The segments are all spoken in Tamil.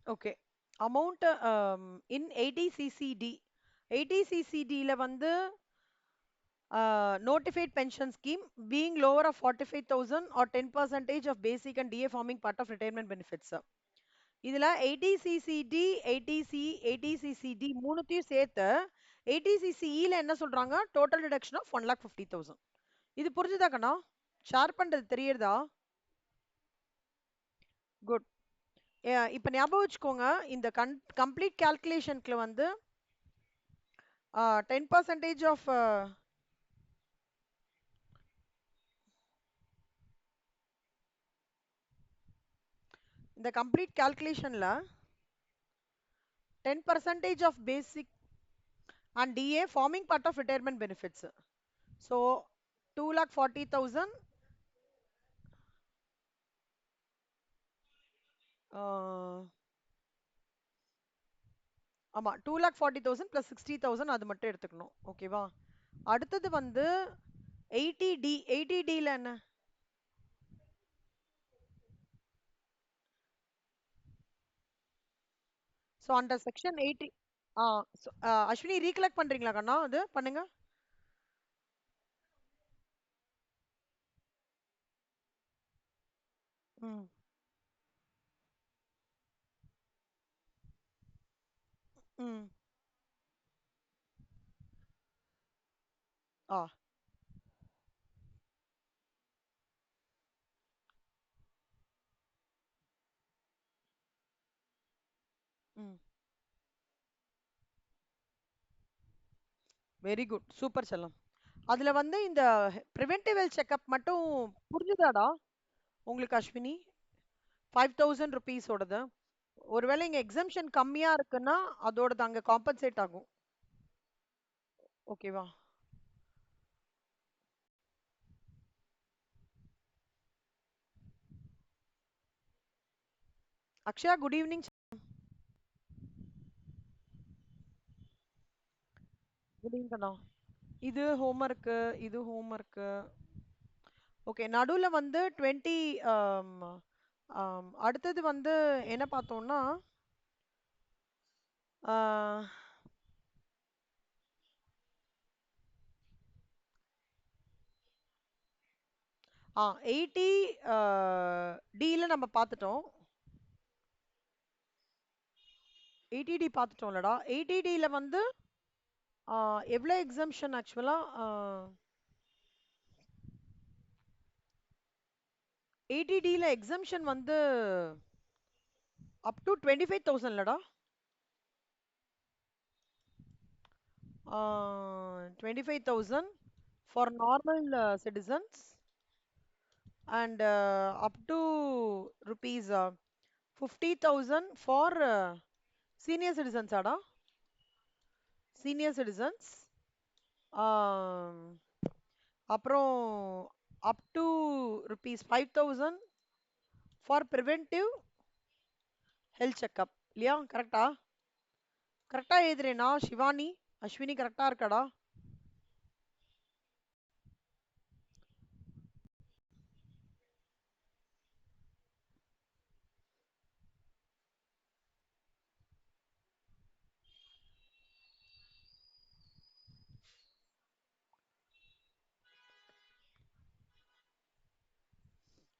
Okay. Amount in 80 CCD. 80 CCD ல வந்து notified pension scheme being lower of 45,000 or 10 percentage of basic and DA forming part of retirement benefits. இதுல 80 CCD 80 CCD மூணுத்தையும் சேர்த்து 80 CCE ல என்ன சொல்றாங்க, total deduction of 1,50,000. இது புரிஞ்சுதா கண்ணா? ஷேர் பண்றது தெரியறதா? குட். இப்ப ஞாபகம் வச்சுக்கோங்க, இந்த கம்ப்ளீட் கால்குலேஷனுக்கு வந்து 10% ஆஃப் இந்த கம்ப்ளீட் கால்குலேஷன்ல 10% of basic and DA forming part of retirement benefits. So 2,40,000. ஆமா, 2,40,000 + 60,000 அது மட்டும் எடுத்துக்கணும். ஓகேவா? அடுத்தது வந்து 80D. 80Dல என்ன? So under section 80. Ashwini recollect பண்றீங்களா கண்ணா? அது பண்ணுங்க. ம். ம். ஆ. ம். Very good. சூப்பர் செல்லம். அதுல வந்து இந்த பிரிவென்டிவ் ஹெல்த் செக்அப் மட்டும் புரிஞ்சுதாடா உங்களுக்கு அஸ்வினி? 5,000 ருபீஸோடது. ஒருவேளை இங்க எக்ஸம்ஷன் கம்மியா இருக்குன்னா அதோடது அங்க காம்பன்சேட் ஆகும். ஓகேவா? Akshaya good evening. Good evening கண்ணா. இது ஹோம்ஒர்க்கு, இது ஹோம்ஒர்க்கு. ஓகே, நடுவுல வந்து 20. அடுத்தது வந்து என்ன பார்த்தோம்னா, 80 டில நம்ம பார்த்துட்டோம். 80D பார்த்துட்டோம்லடா. 80Dல வந்து எவ்வளோ எக்ஸம்ஷன் ஆக்சுவலா? 80Dல எக்ஸம்ஷன் வந்து அப் டு 25,000 லடா. 25,000 for normal citizens and up to rupees 50,000 for senior citizens ஆடா. Senior citizens. அப்புறம் up to rupees 5,000 for preventive health checkup. இல்லையா? கரெக்டா? கரெக்டா எழுதுறேனா சிவானி? அஸ்வினி கரெக்டா இருக்காடா?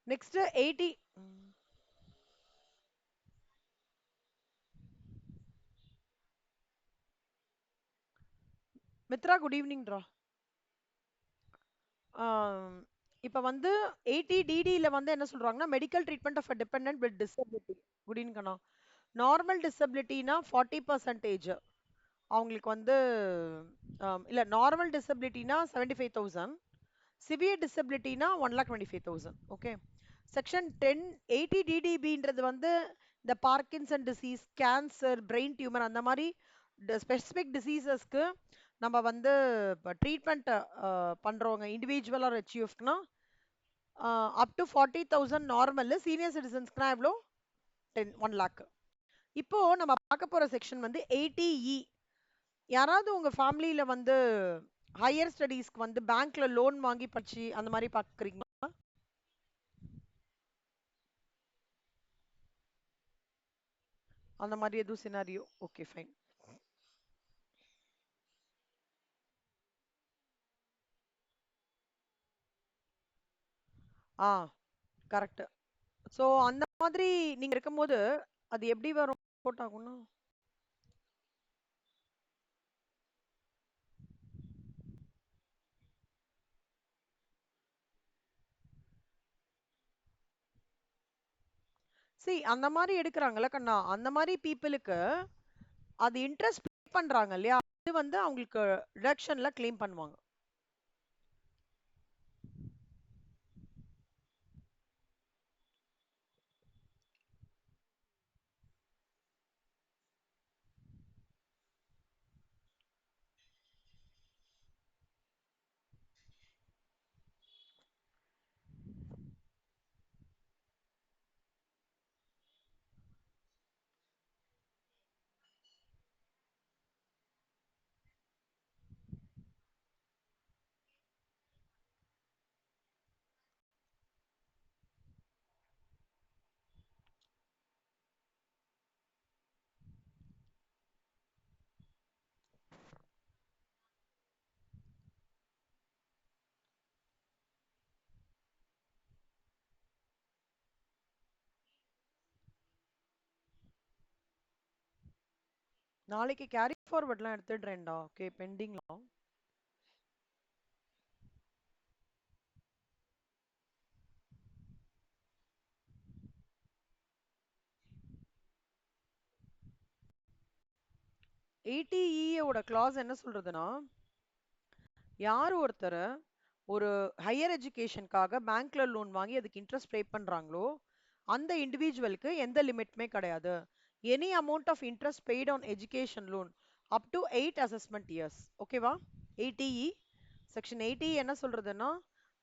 நெக்ஸ்ட் 80. மித்ரா குட் ஈவினிங்டா. இப்போ வந்து 80DDல வந்து என்ன சொல்றாங்கன்னா, medical treatment of a dependent with disability. Good evening கண்ணா. நார்மல் டிசபிலிட்டினா 40%. அவங்களுக்கு வந்து இல்ல, நார்மல் டிசபிலிட்டினா 75,000. சிவியர் டிசபிலிட்டினா 1,25,000. ஓகே. செக்ஷன் 10 80DDBன்றது வந்து இந்த Parkinson disease, cancer, brain tumour அந்த மாதிரி ஸ்பெசிஃபிக் டிசீசஸ்க்கு நம்ம வந்து ட்ரீட்மெண்ட் பண்றவங்க இண்டிவிஜுவல் ஆர் ஹெச்யூஎஃப்னா அப் டு 40,000 நார்மல். சீனியர் சிட்டிசன்ஸ்க்குனா எவ்வளோ? 1 லேக். இப்போ நம்ம பார்க்க போற செக்ஷன் வந்து 80E. யாராவது உங்க ஃபேமிலியில வந்து ஹையர் ஸ்டடீஸ்க்கு வந்து பேங்க்ல லோன் வாங்கி படிச்சு அந்த மாதிரி பாக்குறீங்களா? அந்த மாதிரி எதுவும் scenario? Okay fine. Ah correct. So அந்த மாதிரி நீங்க இருக்கும்போது அது எப்படி வரும் ரிப்போர்ட் ஆகும்னா? அந்த மாதிரி எடுக்கிறாங்கல்ல கண்ணா, அந்த மாதிரி பீப்புளுக்கு அது இன்ட்ரெஸ்ட் பே பண்றாங்க இல்லையா, அது வந்து அவங்களுக்கு ரிடக்ஷன்ல கிளைம் பண்ணுவாங்க. நாளைக்கு கேரி ஃபார்வர்ட்லாம் எடுத்துடுறேன்டா. ஓகே பெண்டிங்லாம். ஏடிஇயோட கிளாஸ் என்ன சொல்றதுன்னா, யார் ஒருத்தர் ஒரு ஹையர் எஜுகேஷனுக்காக பேங்க்ல லோன் வாங்கி அதுக்கு இன்ட்ரெஸ்ட் பே பண்றாங்களோ அந்த இண்டிவிஜுவலுக்கு எந்த லிமிட்மே கிடையாது. Any amount of interest paid on education loan up to 8 assessment years. ஓகேவா? 80E செக்ஷன் 80 என்ன சொல்றதுன்னா,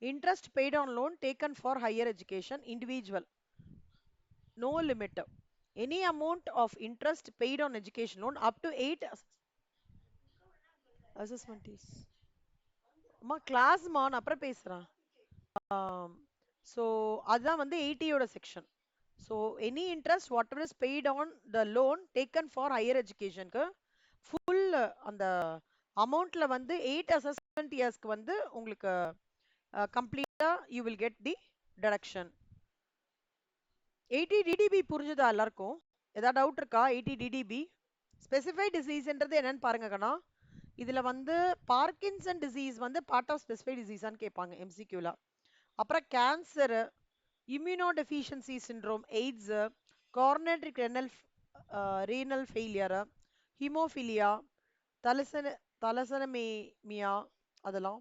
interest paid on loan taken for higher education individual no limit. Any amount of interest paid on education loan up to 8 assessment years. அம்மா கிளாஸ்மா, நான் அப்புறம் பேசுறேன். ஸோ அதுதான் வந்து 80யோட section. So any interest whatever is paid on the loan taken for higher எஜுகேஷனுக்கு full அந்த அமௌண்ட்ல வந்து 8 அசஸ்மெண்ட் இயர்ஸ்க்கு வந்து உங்களுக்கு கம்ப்ளீட்டா you will get the deduction. 80 TTB புரிஞ்சுதா எல்லாருக்கும்? ஏதாவது டவுட் இருக்கா? 80 டிடிபி ஸ்பெசிஃபைட் டிசீஸ்ன்றது என்னன்னு பாருங்க கண்ணா. இதுல வந்து பார்க்கின்சன் டிசீஸ் வந்து பார்ட் ஆஃப் ஸ்பெசிஃபைட் டிசீஸான்னு கேட்பாங்க எம்சிக்யூல. அப்புறம் cancer, immunodeficiency syndrome, AIDS, coronary renal failure, haemophilia, தலசன தலசனமேமியா அதெல்லாம்.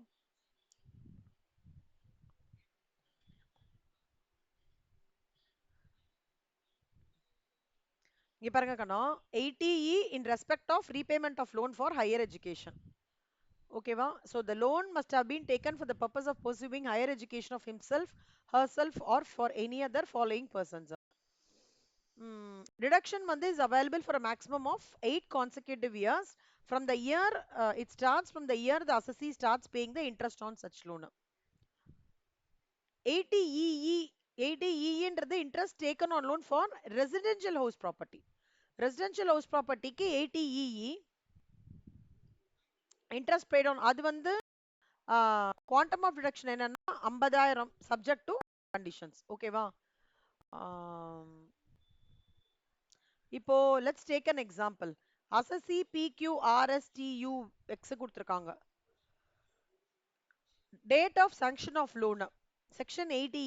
இங்க பாருங்க கண்ணா, 80E in respect of repayment of loan for higher education. ஓகேவா? So the loan must have been taken for the purpose of pursuing higher education of himself, herself or for any other following persons. Deduction வந்து is available for a maximum of 8 consecutive years from the year it starts from the year the assessee starts paying the interest on such loan. 80EE 80EEன்றது interest taken on loan for residential house property. Residential house propertyக்கு 80EE interest paid on அது வந்து quantum of deduction என்னன்னா 50,000 subject to conditions. ஓகேவா? இப்போ let's take an example. assessee PQRSTU X கொடுத்திருக்காங்க. Date of sanction of loan section 80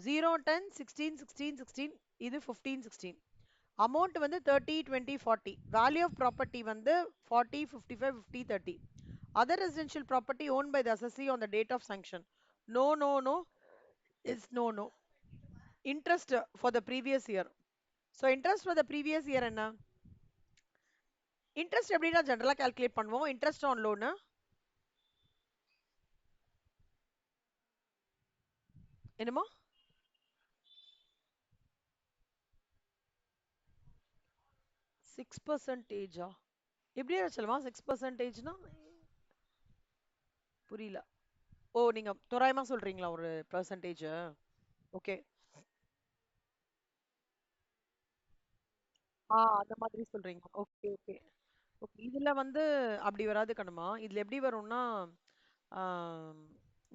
0 10 16 16 16 இது 15 16. amount வந்து 30 20 40. value of property வந்து 40 55 50 30. other residential property owned by the assessee on the date of sanction. No no no is no no. interest for the previous year. so interest for the previous year என்ன? இன்ட்ரெஸ்ட் எப்படின்னா ஜெனரலா கால்குலேட் பண்ணுவோம். இன்ட்ரெஸ்ட் ஆன் லோனு என்னமோ 6%. எப்படியா சொல்லமா 6%னா புரியல. ஓ நீங்க தோராயமா சொல்றீங்களா ஒரு பெர்சன்டேஜ்? ஓகே. அந்த மாதிரி சொல்றீங்க. Okay, okay. ஓகே. இதுல வந்து அப்படி வராது கண்ணம்மா. இதுல எப்படி வரும்னா, ஆம்,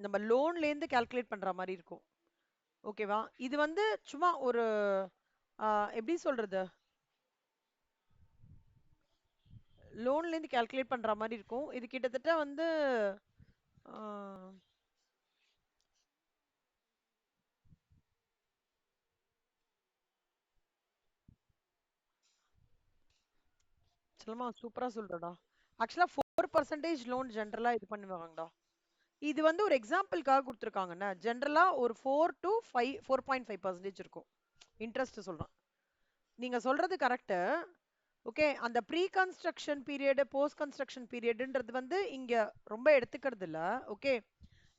நம்ம லோன்லேருந்து கால்குலேட் பண்ற மாரி இருக்கும். ஓகேவா? இது வந்து சும்மா ஒரு எப்படி சொல்றது? லோன்லேருந்து கால்குலேட் பண்ற மாரி இருக்கும். இது கிட்டத்தட்ட வந்து ஆ, செல்லம்மா சூப்பரா சொல்றடா. ஆக்சுவலா 4% லோன் ஜென்ரலா இது பண்ணுவாங்கடா. இது வந்து ஒரு எக்ஸாம்பிள்காக குடுத்துருக்காங்கண்ணே. ஜென்ரலா ஒரு 4 to 5 4.5% இருக்கும். இன்ட்ரெஸ்ட் சொல்றேன். நீங்க சொல்றது கரெக்ட். ஓகே. அந்த pre construction period, post construction பீரியட்ன்றது வந்து இங்க ரொம்ப எடுத்துக்கிறது இல்ல. Okay.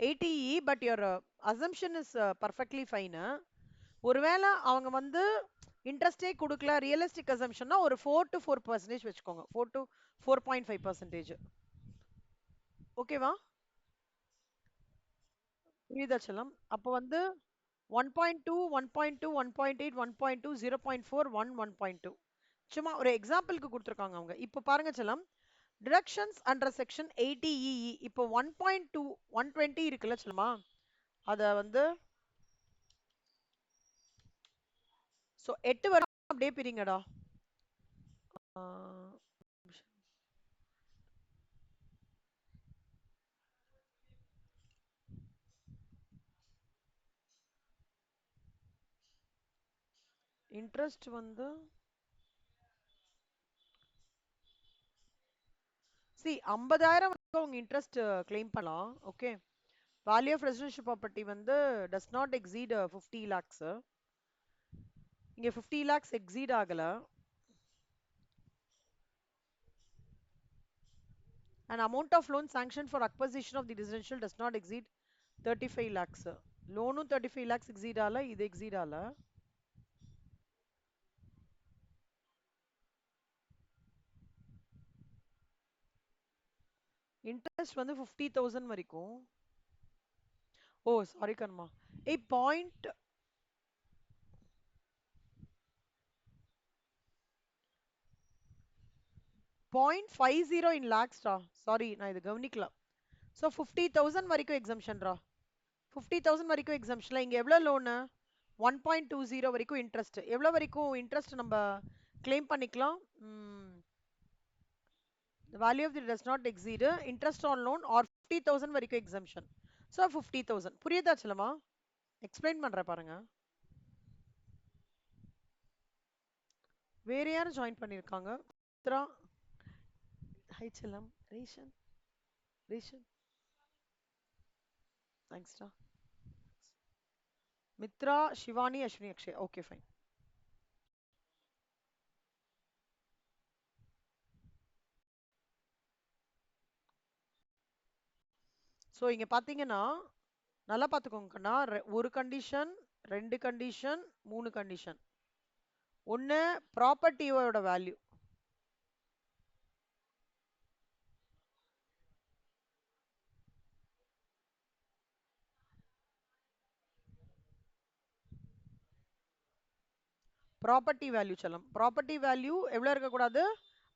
80E but your assumption is perfectly fine. ஒருவேளை அவங்க வந்து இன்ட்ரெஸ்டே கொடுக்கல ரியலிஸ்டிக் அசம்ஷன்னா ஒரு 4 to 4% வச்சுக்கோங்க. 4 to 4.5%. ஓகேவா? புரியுதா செல்லம்? அப்போ வந்து 1.2 1.2 1.8 1.2 0.4 1 1.2 சும்மா ஒரு எக்ஸாம்பிளுக்கு கொடுத்துருக்காங்க அவங்க. இப்போ பாருங்க செல்லம், டிடக்ஷன்ஸ் அண்டர் செக்ஷன் 80EE இப்போ 1.2 120 இருக்குல்ல செல்லமா, அத வந்து ஸோ 8 வரும் அப்படியே பிரிங்கடா. இன்ட்ரெஸ்ட் வந்து சி 50,000 வரைக்கும் உங்க இன்ட்ரெஸ்ட் கிளைம் பண்ணலாம். Okay. Value of residential property வந்து டஸ் நாட் எக்ஸீட் 50 lakhs. இங்க 50 lakhs எக்ஸீட் ஆகல. An amount of loan sanctioned for acquisition of the residential does not exceed 35 lakhs. லோனும் 35 lakhs எக்ஸீட் ஆகல, இது எக்ஸீட் ஆகல. இன்ட்ரெஸ்ட் வந்து 50,000 வரைக்கும். Oh sorry Karma. Point 0.50 in lakhs டா. சாரி நான் இது கவனிக்கல. ஸோ 50,000 வரைக்கும் எக்ஸம்ஷன்ரா. 50,000 வரைக்கும் எக்ஸம்ஷன்ல இங்க எவ்வளவு லோனு? 1.20 வரைக்கும் இன்ட்ரெஸ்ட். எவ்வளவு வரைக்கும் இன்ட்ரெஸ்ட் நம்ம கிளைம் பண்ணிக்கலாம்? The value of the does not exceed interest on loan or 50,000 வரைக்கும் exemption. So 50,000. புரியுதா செல்லமா? எக்ஸ்பிளைன் பண்றேன் பாருங்க. வேற யாரும் ஜாயின் பண்ணிருக்காங்க? மித்ரா, ஹை செல்லம், ரேஷன், ரேஷன், தேங்க்ஸ்டா. Mitra, Shivani, Ashwini, Akshay. Okay fine. So இங்க பாத்தீங்கன்னா நல்லா பாத்துக்கோங்க கண்ணா. ஒரு கண்டிஷன், ரெண்டு கண்டிஷன், மூணு கண்டிஷன். ஒன்னு ப்ராப்பர்ட்டியோட வேல்யூ. ப்ராப்பர்ட்டி வேல்யூ செல்லம். ப்ராப்பர்ட்டி வேல்யூ எவ்வளவு இருக்கக்கூடாது?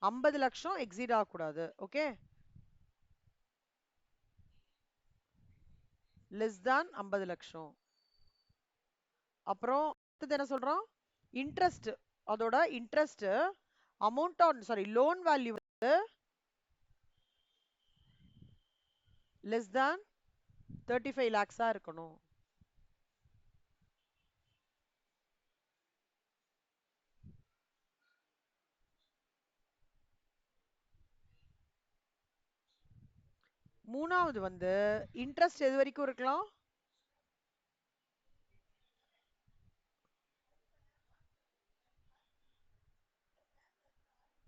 50 லட்சம் எக்ஸீட் ஆகக்கூடாது. ஓகே. லெஸ் தேன் 50 லட்சம். அப்புறம் அடுத்தது என்ன சொல்றோம்? இன்ட்ரெஸ்ட், அதோட interest amount on sorry loan value வந்து லெஸ் தேன் 35 lakhs இருக்கணும். மூணாவது வந்து இன்ட்ரெஸ்ட் எது வரைக்கும் இருக்கலாம்?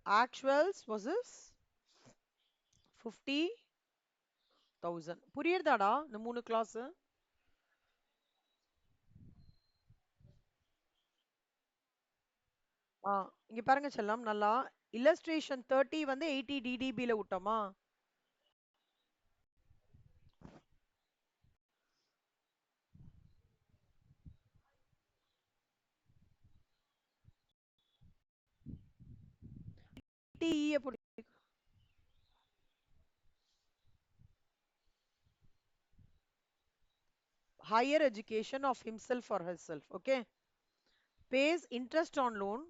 Actuals versus 50,000. புரியுதாடா இந்த மூணு கிளாஸ்? இங்க பாருங்க செல்லம், நல்லா இல்லஸ்ட்ரேஷன் 30 வந்து 80 DDB ல விட்டோமா? TE higher education of himself or herself. Okay. Pays interest on loan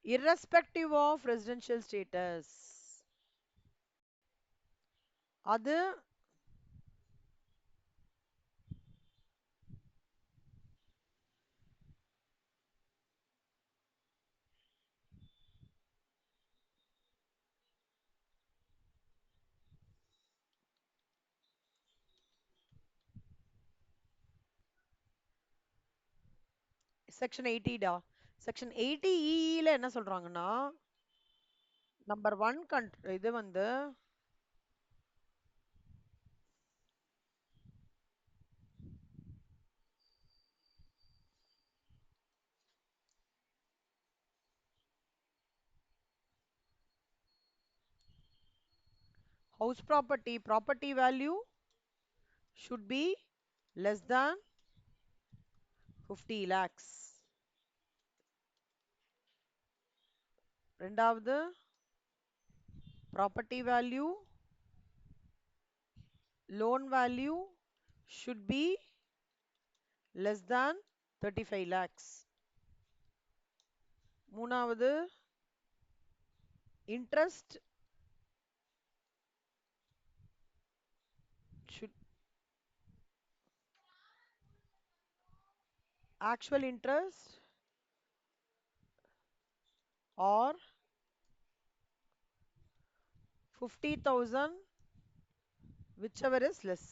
irrespective of residential status. அது செக்ஷன் 80 டா. செக்ஷன் 80 ல என்ன சொல்றாங்கன்னா நம்பர் 1 இது வந்து house property value should be less than 50 lakhs. ரெண்டாவது property value loan value should be less than 35 lakhs. மூணாவது interest should actual interest or 50,000 whichever is less.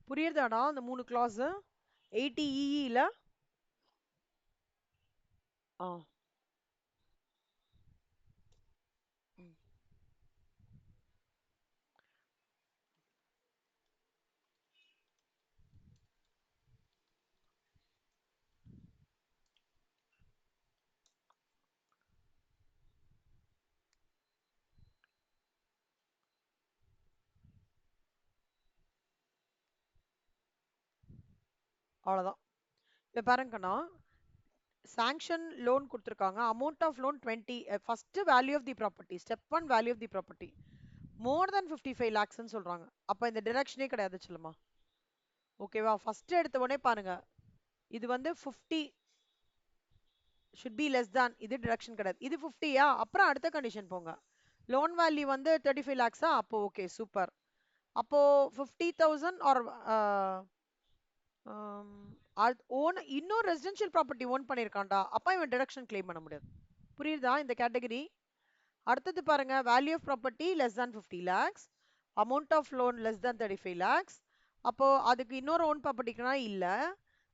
புரியுதாடா அந்த மூணு clause 80 ல ஆ ம். அவ்வளவுதான். இப்ப பாருங்கண்ணா sanction loan கொடுத்திருக்காங்க amount of loan 20 first value of the property step 1 value of the property more than 55 lakhs ன்னு சொல்றாங்க. அப்ப இந்த டிரெக்ஷனே கிடையாது சொல்லுமா. ஓகேவா ஃபர்ஸ்ட் எடுத்த உடனே பாருங்க இது வந்து 50 should be less than இது டிரெக்ஷன் கிடையாது. இது 50யா அப்புறம் அடுத்த கண்டிஷன் போங்க. லோன் வேல்யூ வந்து 35 lakhs அப்போ ஓகே சூப்பர். அப்போ 50,000 ஆர் ஓன் இன்னொரு ரெசிடென்ஷியல் ப்ராப்பர்ட்டி ஓன் பண்ணியிருக்கான்டா அப்ப இவன் டிடக்ஷன் கிளைம் பண்ண முடியாது. புரியுதா இந்த கேட்டகரி? அடுத்தது பாருங்க value of property less than 50 lakhs amount of loan less than 35 lakhs அப்போ அதுக்கு இன்னொரு ஓன் ப்ராப்பர்ட்டிக்குனா இல்ல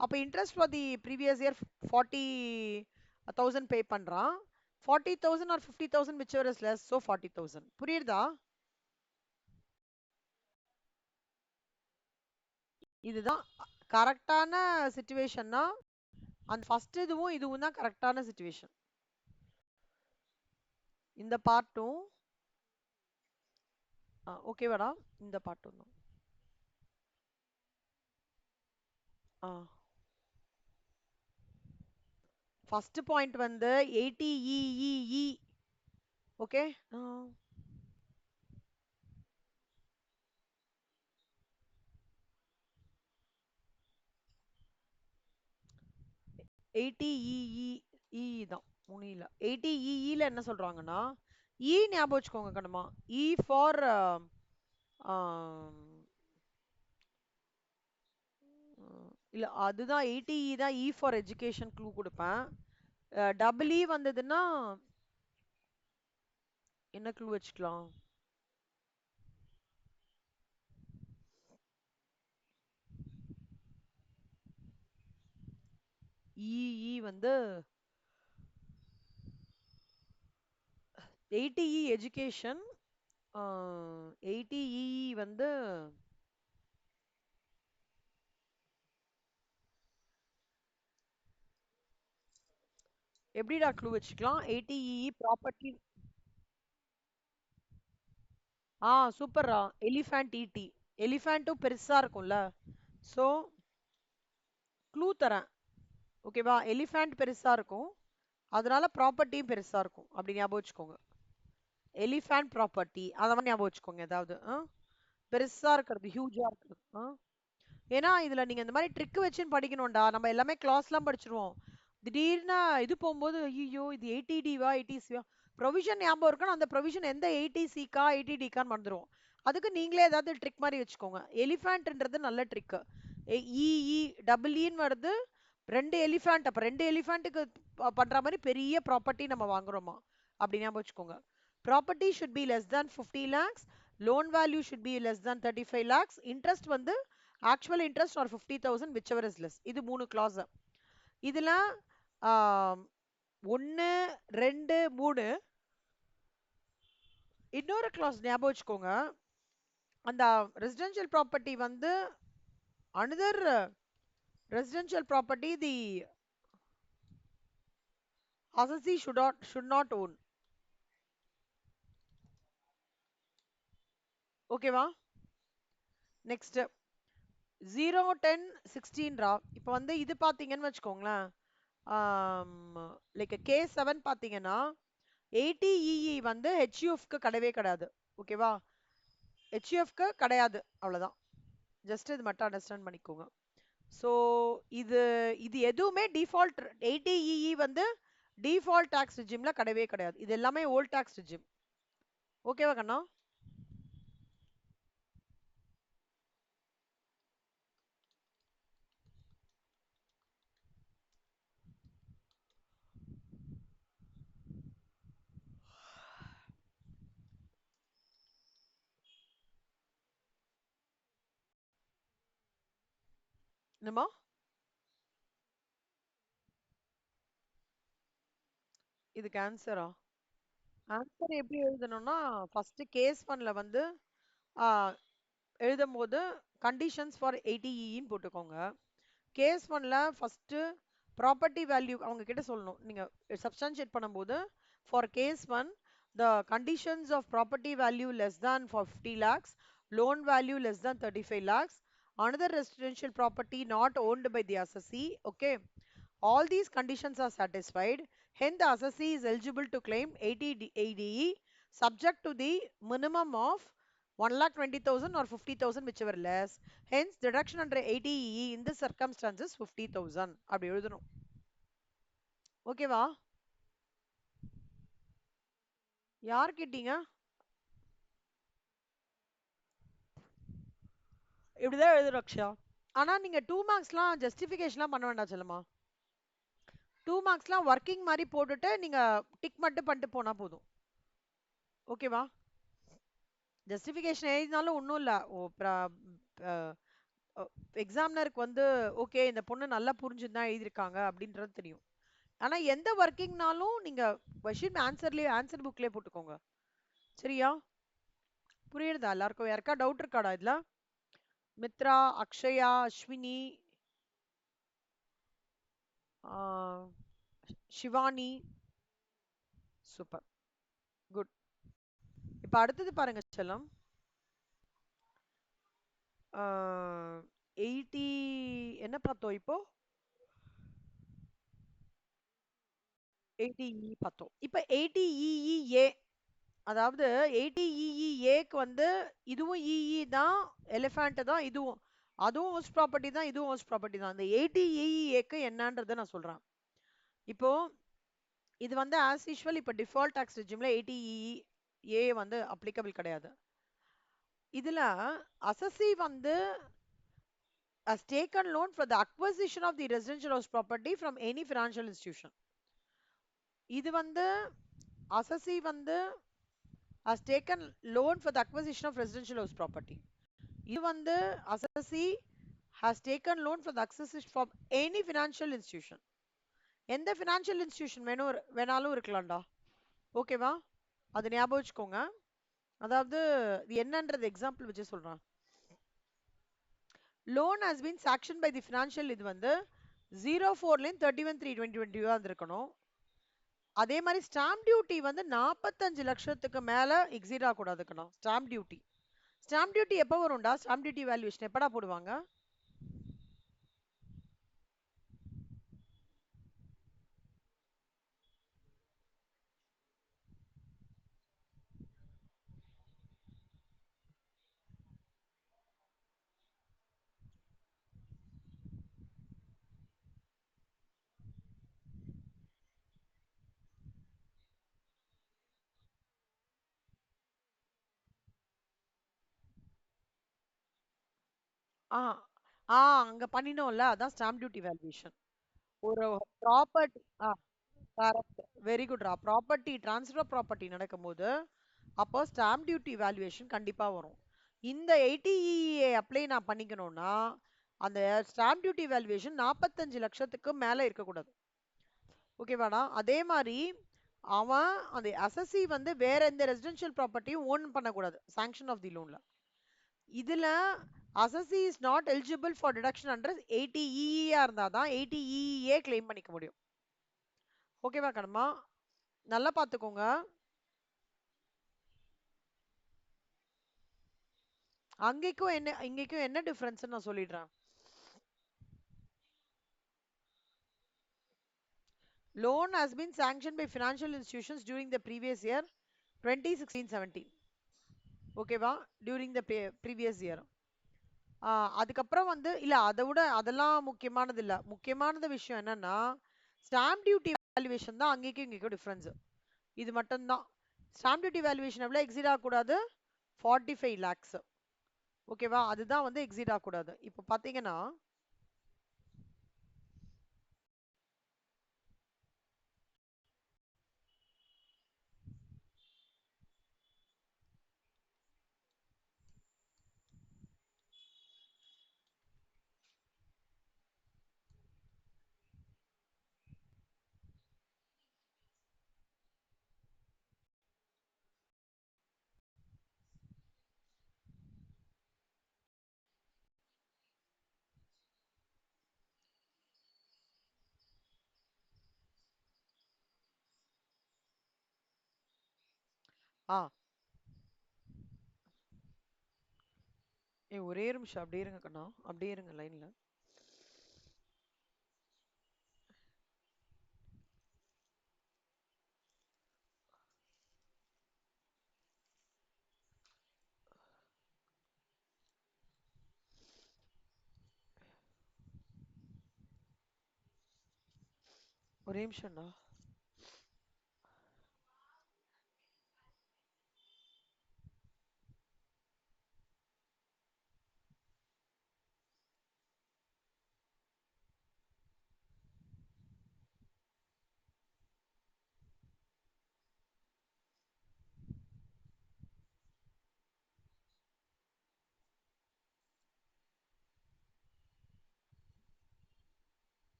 அப்போ interest for the previous year 40,000 பே பண்றான் 40,000 R 50,000 whichever is less so 40,000. புரியுதா? இதுதான் கரெக்டான சிச்சுவேஷன்னா அந்த ஃபர்ஸ்ட் இதுவும் தான் கரெக்டான சிச்சுவேஷன். இந்த பார்ட்டும் ஓகேவாடா இந்த பார்ட்டும் தான். ஃபர்ஸ்ட் பாயிண்ட் வந்து 80EEE ஓகே 80EE தான் முனியில 80EE என்ன சொல்றாங்கன்னா ஞாபகம் வச்சுக்கோங்க கண்ணம்மா ஃபார் இல்ல அதுதான் 80E தான் ஃபார் எஜுகேஷன் க்ளூ கொடுப்பேன். டபுள் வந்ததுன்னா என்ன க்ளூ வச்சுக்கலாம்? வந்து 80E எஜுகேஷன் 80E வந்து எப்படிடா க்ளூ வச்சுக்கலாம்? 80EE property. சூப்பர்ரா. எலிஃபண்ட் ஈட்டி. எலிஃபண்ட்டும் பெருசா இருக்கும்ல. ஸோ க்ளூ தரேன். ஓகேவா? எலிஃபண்ட் பெருசா இருக்கும். அதனால ப்ராப்பர்ட்டியும் பெருசா இருக்கும். அப்படி ஞாபகம் வச்சுக்கோங்க. Elephant property. அத மாதிரி ஞாபகம் வச்சுக்கோங்க ஏதாவது. பெருசா இருக்கிறது, ஹியூஜா இருக்கிறது. ஏன்னா இதுல நீங்க இந்த மாதிரி ட்ரிக் வச்சுன்னு படிக்கணும்டா. நம்ம எல்லாமே கிளாஸ்லாம் படிச்சிருவோம். திடீர்னு இது போகும்போது ஐயோ இது 80டிவா 80சிவா ப்ரொவிஷன் ஞாபகம் இருக்குன்னா அந்த ப்ரொவிஷன் எந்த 80சிக்கா 80டிக்கான்னு மறந்துடுவோம். அதுக்கு நீங்களே ஏதாவது ட்ரிக் மாதிரி வச்சுக்கோங்க. எலிஃபண்ட்ன்றது நல்ல ட்ரிக். இஇ டபுள் ஈன்னு வருது. ரெண்டு எலிஃபண்ட், அப்ப ரெண்டு எலிஃபண்ட்டுக்கு பண்ற மாதிரி பெரிய ப்ராப்பர்ட்டி நம்ம வாங்குறோமா அப்படி ஞாபகம் வச்சுக்கோங்க. Property should be less than 50 lakhs. Loan value should be less than 35 lakhs. Interest வந்து actual interest or 50,000 whichever is less. இது 3 clause. இதுல 1 2 3 இன்னொரு clause ஞாபகம் வச்சுக்கோங்க. அந்த ரெசிடென்ஷியல் ப்ராப்பர்ட்டி வந்து another residential property the assessee should not own. ஓகேவா? நெக்ஸ்ட் 0 10 16 ரா. இப்போ வந்து இது பாத்தீங்கன்னு வச்சுக்கோங்களேன். லைக் K7 பாத்தீங்கன்னா 80EE வந்து HUFக்கு கிடையவே கிடையாது. ஓகேவா? HUFக்கு கிடையாது. அவ்வளவுதான். ஜஸ்ட் இது மட்டும் அண்டர்ஸ்டாண்ட் பண்ணிக்கோங்க. ஸோ இது இது எதுவுமே டிஃபால்ட் 80EE வந்து டிஃபால்ட் டாக்ஸ் ரிஜிம்ல கிடையவே கிடையாது. இது எல்லாமே ஓல்ட் டாக்ஸ் ரிஜிம். ஓகேவா கண்ணா? என்னமா? இதுக்கு ஆன்சரா? ஆன்சர் எப்படி எழுதணும்னா ஃபர்ஸ்ட் கேஸ் ஒன்ல வந்து எழுதும் போது கண்டிஷன்ஸ் ஃபார் 80Eன்னு போட்டுக்கோங்க. கேஸ் ஒன்ல ஃபர்ஸ்ட் ப்ராப்பர்ட்டி வேல்யூ அவங்க கிட்ட சொல்லணும். நீங்க சப்ஸ்டான்ஷியேட் பண்ணும்போது for case one the conditions of property value less than 50 lakhs, loan value less than 35 lakhs, another residential property not owned by the assessee. Okay, all these conditions are satisfied, hence the assessee is eligible to claim 80ADE subject to the minimum of 1,20,000 or 50,000 whichever less. Hence deduction under 80EE in this circumstances 50,000 அப்படி எழுதணும். ஓகேவா? யார் கேட்டீங்க? இப்படிதான் எழுதுறோம் அக்ஷயா. ஆனா நீங்க 2 மார்க்ஸ்லாம் ஜஸ்டிஃபிகேஷன்லாம் பண்ண வேண்டாம் செல்லமா. 2 மார்க்ஸ்லாம் ஒர்க்கிங் மாதிரி போட்டுட்டு நீங்க டிக் மட்டும் பண்ணிட்டு போனா போதும். ஓகேவா? ஜஸ்டிஃபிகேஷன் எழுதினாலும் ஒன்றும் இல்லை. எக்ஸாமினருக்கு வந்து ஓகே இந்த பொண்ணு நல்லா புரிஞ்சுதான் எழுதியிருக்காங்க அப்படின்றது தெரியும். ஆனா எந்த ஒர்க்கிங்னாலும் நீங்க கொஸ்டின் ஆன்சர்லயே ஆன்சர் புக்லயே போட்டுக்கோங்க. சரியா? புரியுறதா எல்லாருக்கும்? யாருக்கா டவுட் இருக்காடா இதுல? மித்ரா, அக்ஷயா, அஸ்வினி, ஷிவானி. Super, good. இப்ப அடுத்தது பாருங்க செல்லம். 80 என்ன பார்த்தோம் இப்போ? 80EE பார்த்தோம். இப்ப 80EEA, அதாவது 80EEAக்கு வந்து இதுவும் EE தான், எலிஃபண்ட் தான் இதுவும். அதுவும் ஹோஸ்ட் ப்ராப்பர்ட்டி தான், இதுவும் ஹோஸ்ட் ப்ராப்பர்ட்டி தான். அந்த 80EEAக்கு என்னன்றதை நான் சொல்றேன். இப்போ இது வந்து ஆஸ் யூஷுவல் இப்போ டிஃபால்ட் டாக்ஸ் ரெஜிம்ல 80EA வந்து அப்ளிகபிள் கிடையாது. இதுல அசசி வந்து has taken loan for the acquisition of the residential house property from any financial institution. இது வந்து அசசி வந்து has taken loan for the acquisition of residential house property. இது வந்து அசசி has taken loan for the acquisition from any financial institution. எந்த ஃபினான்ஷியல் இன்ஸ்டிடியூஷன் வேணாலும் இருக்கலாம்டா. ஓகேவா? அது ஞாபகம் வச்சுக்கோங்க. அதாவது இது என்னன்றது எக்ஸாம்பிள் வச்சு சொல்றேன். Loan has been sanction by the financial, இது வந்து 04 31/3/2020 வந்திருக்கணும். அதே மாதிரி ஸ்டாம்ப் டியூட்டி வந்து 45 லட்சத்துக்கு மேல எக்ஸீட் ஆகக்கூடாதுக்கண்ணா. Stamp duty. ஸ்டாம்ப் டியூட்டி எப்போ வரும்டா? ஸ்டாம்ப் டியூட்டி வேல்யூவேஷன் எப்படா போடுவாங்க? ஆ ஆ அங்க பண்ணினோம்ல, அதான் ஸ்டாம்ப் டியூட்டி வேல்யூவேஷன். ஒரு ப்ராப்பர்ட்டி. கரெக்ட். வெரி குட்ரா. ப்ராப்பர்ட்டி ட்ரான்ஸ்ஃபர் ஆஃப் ப்ராப்பர்ட்டி நடக்கும்போது அப்போ ஸ்டாம்ப் டியூட்டி வேல்யூவேஷன் கண்டிப்பா வரும். இந்த 80EA அப்ளை நான் பண்ணிக்கணும்னா அந்த ஸ்டாம்ப் டியூட்டி வேல்யூவேஷன் 45 லட்சத்துக்கு மேல இருக்கக்கூடாது. ஓகேவாடா? அதே மாதிரி அவன் அந்த அசசி வந்து வேற எந்த ரெசிடென்ஷியல் ப்ராப்பர்ட்டியும் ஓன் பண்ணக்கூடாது சாங்ஷன் ஆஃப் தி லோன்ல. இதுல assessee is not eligible for deduction under 80EA இருந்தாதான் 80EA கிளைம் பண்ணிக்க முடியும். ஓகேவா கண்ணம்மா? நல்லா பாத்துக்கோங்க. அங்கேக்கும் என்ன இங்கேக்கும் என்ன டிஃபரன்ஸ் நான் சொல்லிடுறேன். Loan has been sanctioned by financial institutions during the previous year 2016-17. ஓகேவா? During the previous year. அதுக்கப்புறம் வந்து இல்ல அதை விட அதெல்லாம் முக்கியமானது இல்ல. முக்கியமானது விஷயம் என்னன்னா ஸ்டாம்ப் டியூட்டி வேல்யூவேஷன் தான் அங்கேயும் இங்கேயும் டிஃபரன்ஸ். இது மட்டும்தான். ஸ்டாம்ப் டியூட்டி வேல்யூவேஷன் எவ்வளவு எக்ஸிட் ஆகக்கூடாது? 45 lakhs. ஓகேவா? அதுதான் வந்து எக்ஸிட் ஆகக்கூடாது. இப்போ பாத்தீங்கன்னா ஆ ஒரே ஒரு நிமிஷம் அப்படியே இருங்க கண்ணா, அப்படியே இருங்க லைன்ல. ஒரே நிமிஷம்டா.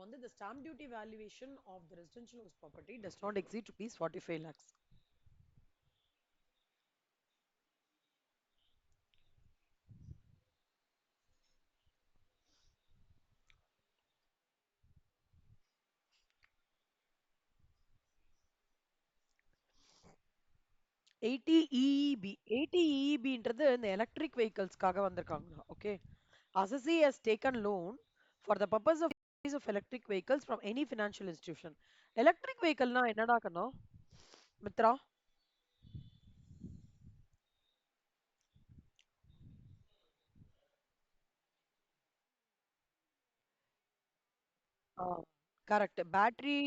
வந்து the stamp duty valuation of the residential house property does not exceed rupees 45 lakhs. 80 EEB. 80 EEBன்றது இந்த எலக்ட்ரிக் வெஹிக்கிள்ஸ்க்காக வந்திருக்காங்க. Okay. Assessee has taken loan for the purpose of electric vehicles from any financial institution. Electric வெஹிக்கிள்னா என்னடா கண்ணா? மித்ரா? கரெக்ட். பேட்டரி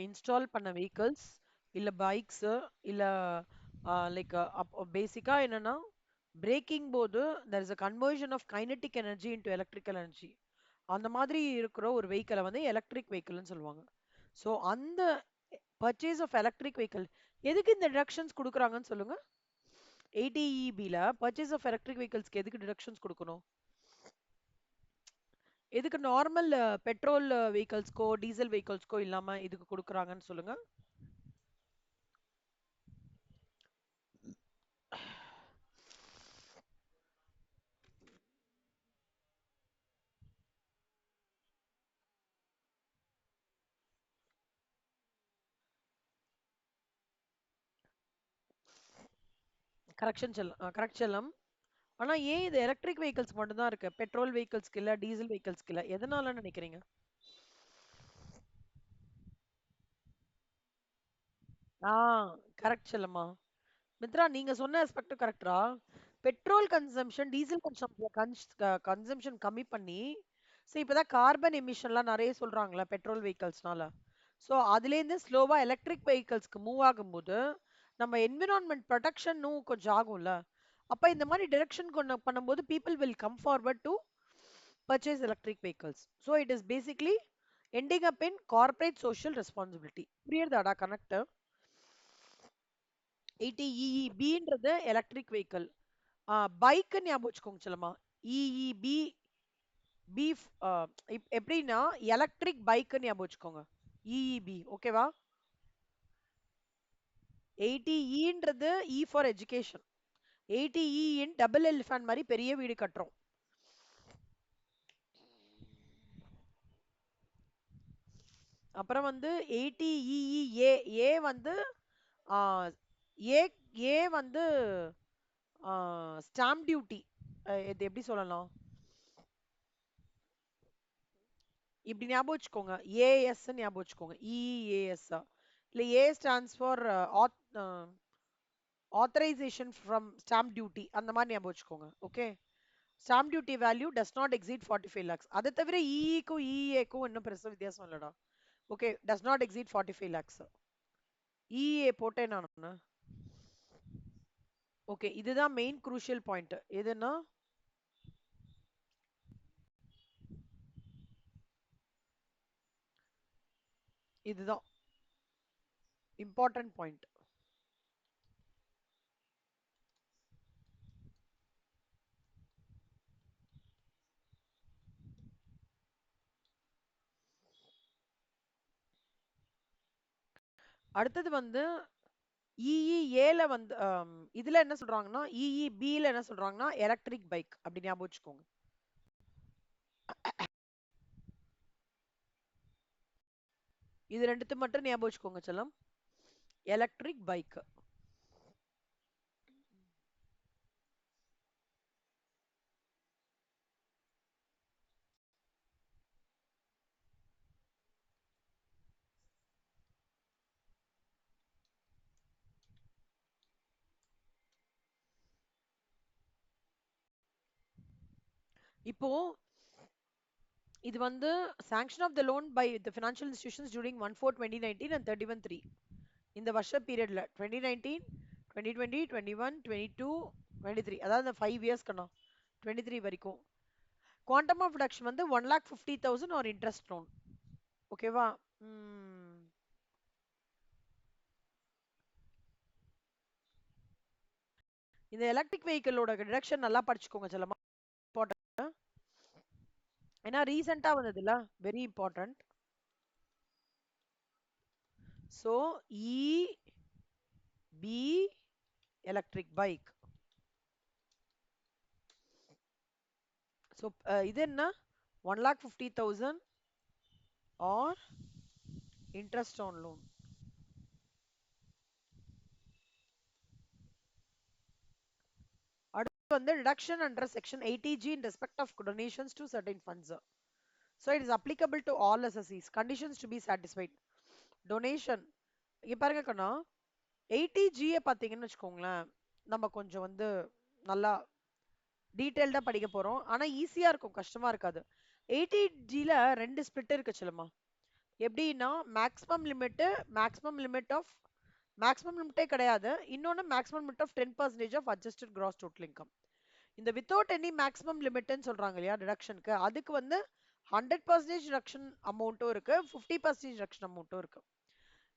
இன்ஸ்டால் பண்ண வெஹிக்கிள்ஸ் இல்ல பைக்ஸ் இல்ல லைக் பேசிக்கா என்னன்னா பிரேக்கிங் போது there is a conversion of kinetic energy into electrical energy. அந்த மாதிரி இருக்கிற ஒரு வெஹிக்கிளை வந்து எலக்ட்ரிக் வெஹிக்கிள்னு சொல்லுவாங்க. ஸோ அந்த பர்ச்சேஸ் ஆஃப் எலக்ட்ரிக் வெஹிக்கிள் எதுக்கு இந்த டிடக்ஷன்ஸ் கொடுக்குறாங்கன்னு சொல்லுங்க. 80EBல பர்ச்சேஸ் ஆஃப் எலக்ட்ரிக் வெஹிக்கிள்ஸ்க்கு எதுக்கு டிடக்ஷன்ஸ் கொடுக்கணும்? எதுக்கு நார்மல் பெட்ரோல் வெஹிக்கல்ஸ்க்கோ டீசல் வெஹிக்கல்ஸ்க்கோ இல்லாம இதுக்கு கொடுக்குறாங்கன்னு சொல்லுங்க. கரெக்ஷன் செல்லம் கரெக்ட் செல்லம். ஆனா ஏன் இது எலக்ட்ரிக் வெஹிக்கல்ஸ் மட்டும் தான் இருக்கு, பெட்ரோல் வெஹிக்கல்ஸ்க்கு இல்ல, டீசல் வெஹிக்கல்ஸ்க்கு இல்ல? எதனால நினைக்கிறீங்க? ஆ கரெக்ட் செல்லம்மா. மித்ரா, நீங்க சொன்ன ஆஸ்பெக்ட் கரெக்டா? பெட்ரோல் கன்சம்ஷன் டீசல் கன்சம்ஷன் கம்மி பண்ணி, இப்பதான் கார்பன் எமிஷன்லாம் நிறைய சொல்றாங்களா பெட்ரோல் வெஹிக்கல்ஸ்னால. ஸோ அதுலேருந்து ஸ்லோவா எலக்ட்ரிக் வெஹிக்கல்ஸ்க்கு மூவ் ஆகும்போது நம்ம என்விரான்மெண்ட் ப்ரொடெக்ஷனும் கொஞ்சம் ஆகும்ல. அப்ப இந்த மாதிரி டிரெக்ஷன் கொண்டு பண்ணும்போது people will come forward to purchase electric vehicles. So it is basically ending up in corporate social responsibility. புரியுறதாடா கனெக்ட்? 80 EEBன்றது எலக்ட்ரிக் வெஹிக்கிள். பைக் ஞாபகம் வச்சுக்கோங்க செல்லமா. இஇபி பீஃப் எப்படின்னா எலக்ட்ரிக் பைக் ஞாபகம் வச்சுக்கோங்க. இஇபி ஓகேவா? 80Eன்றது E for education. 80E in double elephant மாதிரி பெரிய வீடு கட்டுறோம். அப்புறம் வந்து 80EEA. ஏ வந்து ஆ, ஏ ஏ வந்து ஸ்டாம்ப் டியூட்டி. இது எப்படி சொல்லலாம், இப்படி ஞாபகம் வச்சுக்கோங்க. ஏஎஸ் ஞாபகம் வச்சுக்கோங்க. இஏஎஸ். இல்ல ஏ stands for authorisation from stamp duty, அந்த மாதிரி ஞாபகம் வச்சுக்கோங்க. Okay. Stamp duty value does not exceed 45 lakhs. அதை தவிர இஇக்கும் இஏக்கும் இன்னும் பெருசா வித்தியாசம் இல்லடா. Okay, does not exceed 45 lakhs. இஏ போட்டேன் நான். ஓகே, இதுதான் மெயின் குரூஷியல் பாயிண்ட். எதுன்னா இதுதான் இம்பார்ட்டன்ட் பாயிண்ட். அடுத்தது வந்து இஇஏல வந்து இதுல என்ன சொல்றாங்கன்னா, இஇபில என்ன சொல்றாங்கன்னா எலக்ட்ரிக் பைக், அப்படி ஞாபகம் வச்சுக்கோங்க. இது ரெண்டுத்து மட்டும் ஞாபகம் வச்சுக்கோங்க செல்லம். Electric bike. இப்போ இது வந்து sanction of the loan by the financial institutions during 1/4/2019 and 31/3. இந்த வருஷ பீரியட்ல 2019, 2020, 21, 22, 23, அதாவது இந்த 5 years கண்ணா 23 வரைக்கும் குவாண்டம் ஆஃப் ரிடக்ஷன் வந்து 1,50,000 ஒரு இன்ட்ரெஸ்ட் லோன். ஓகேவா? இந்த எலக்ட்ரிக் வெஹிக்கிளோட ரிடக்ஷன் நல்லா படிச்சுக்கோங்க செல்லமா. இம்பார்ட்டன்ட். ஏன்னா ரீசெண்டா வந்ததுல very important. So B electric bike. So இது என்ன, 1,50,000 ஆர் இன்ட்ரெஸ்ட் ஆன் லோன். அடுத்து வந்து reduction under section 80G in respect of donations to certain funds. So it is applicable to all assessees. Conditions to be satisfied. Donation இங்க பாருங்க கண்ணா, 80G பாத்தீங்கன்னு வச்சுக்கோங்களேன், நம்ம கொஞ்சம் வந்து நல்லா டீடைல்டா படிக்க போறோம். ஆனா ஈஸியா இருக்கும், கஷ்டமா இருக்காது. 80Gல ரெண்டு ஸ்பிளிட் இருக்கு சொல்லுமா. எப்படின்னா மேக்ஸிமம் லிமிட், மேக்ஸிமம் லிமிட்டே கிடையாது. இன்னொன்னு maximum limit of 10% of adjusted gross total income. இந்த வித்தவுட் எனி மேக்ஸிமம் லிமிட்னு சொல்றாங்க இல்லையா டிடக்ஷனுக்கு, அதுக்கு வந்து 100% டிடக்ஷன் அமௌண்ட்டும் இருக்கு, 50% டிடக்ஷன் அமௌண்ட்டும் இருக்கு.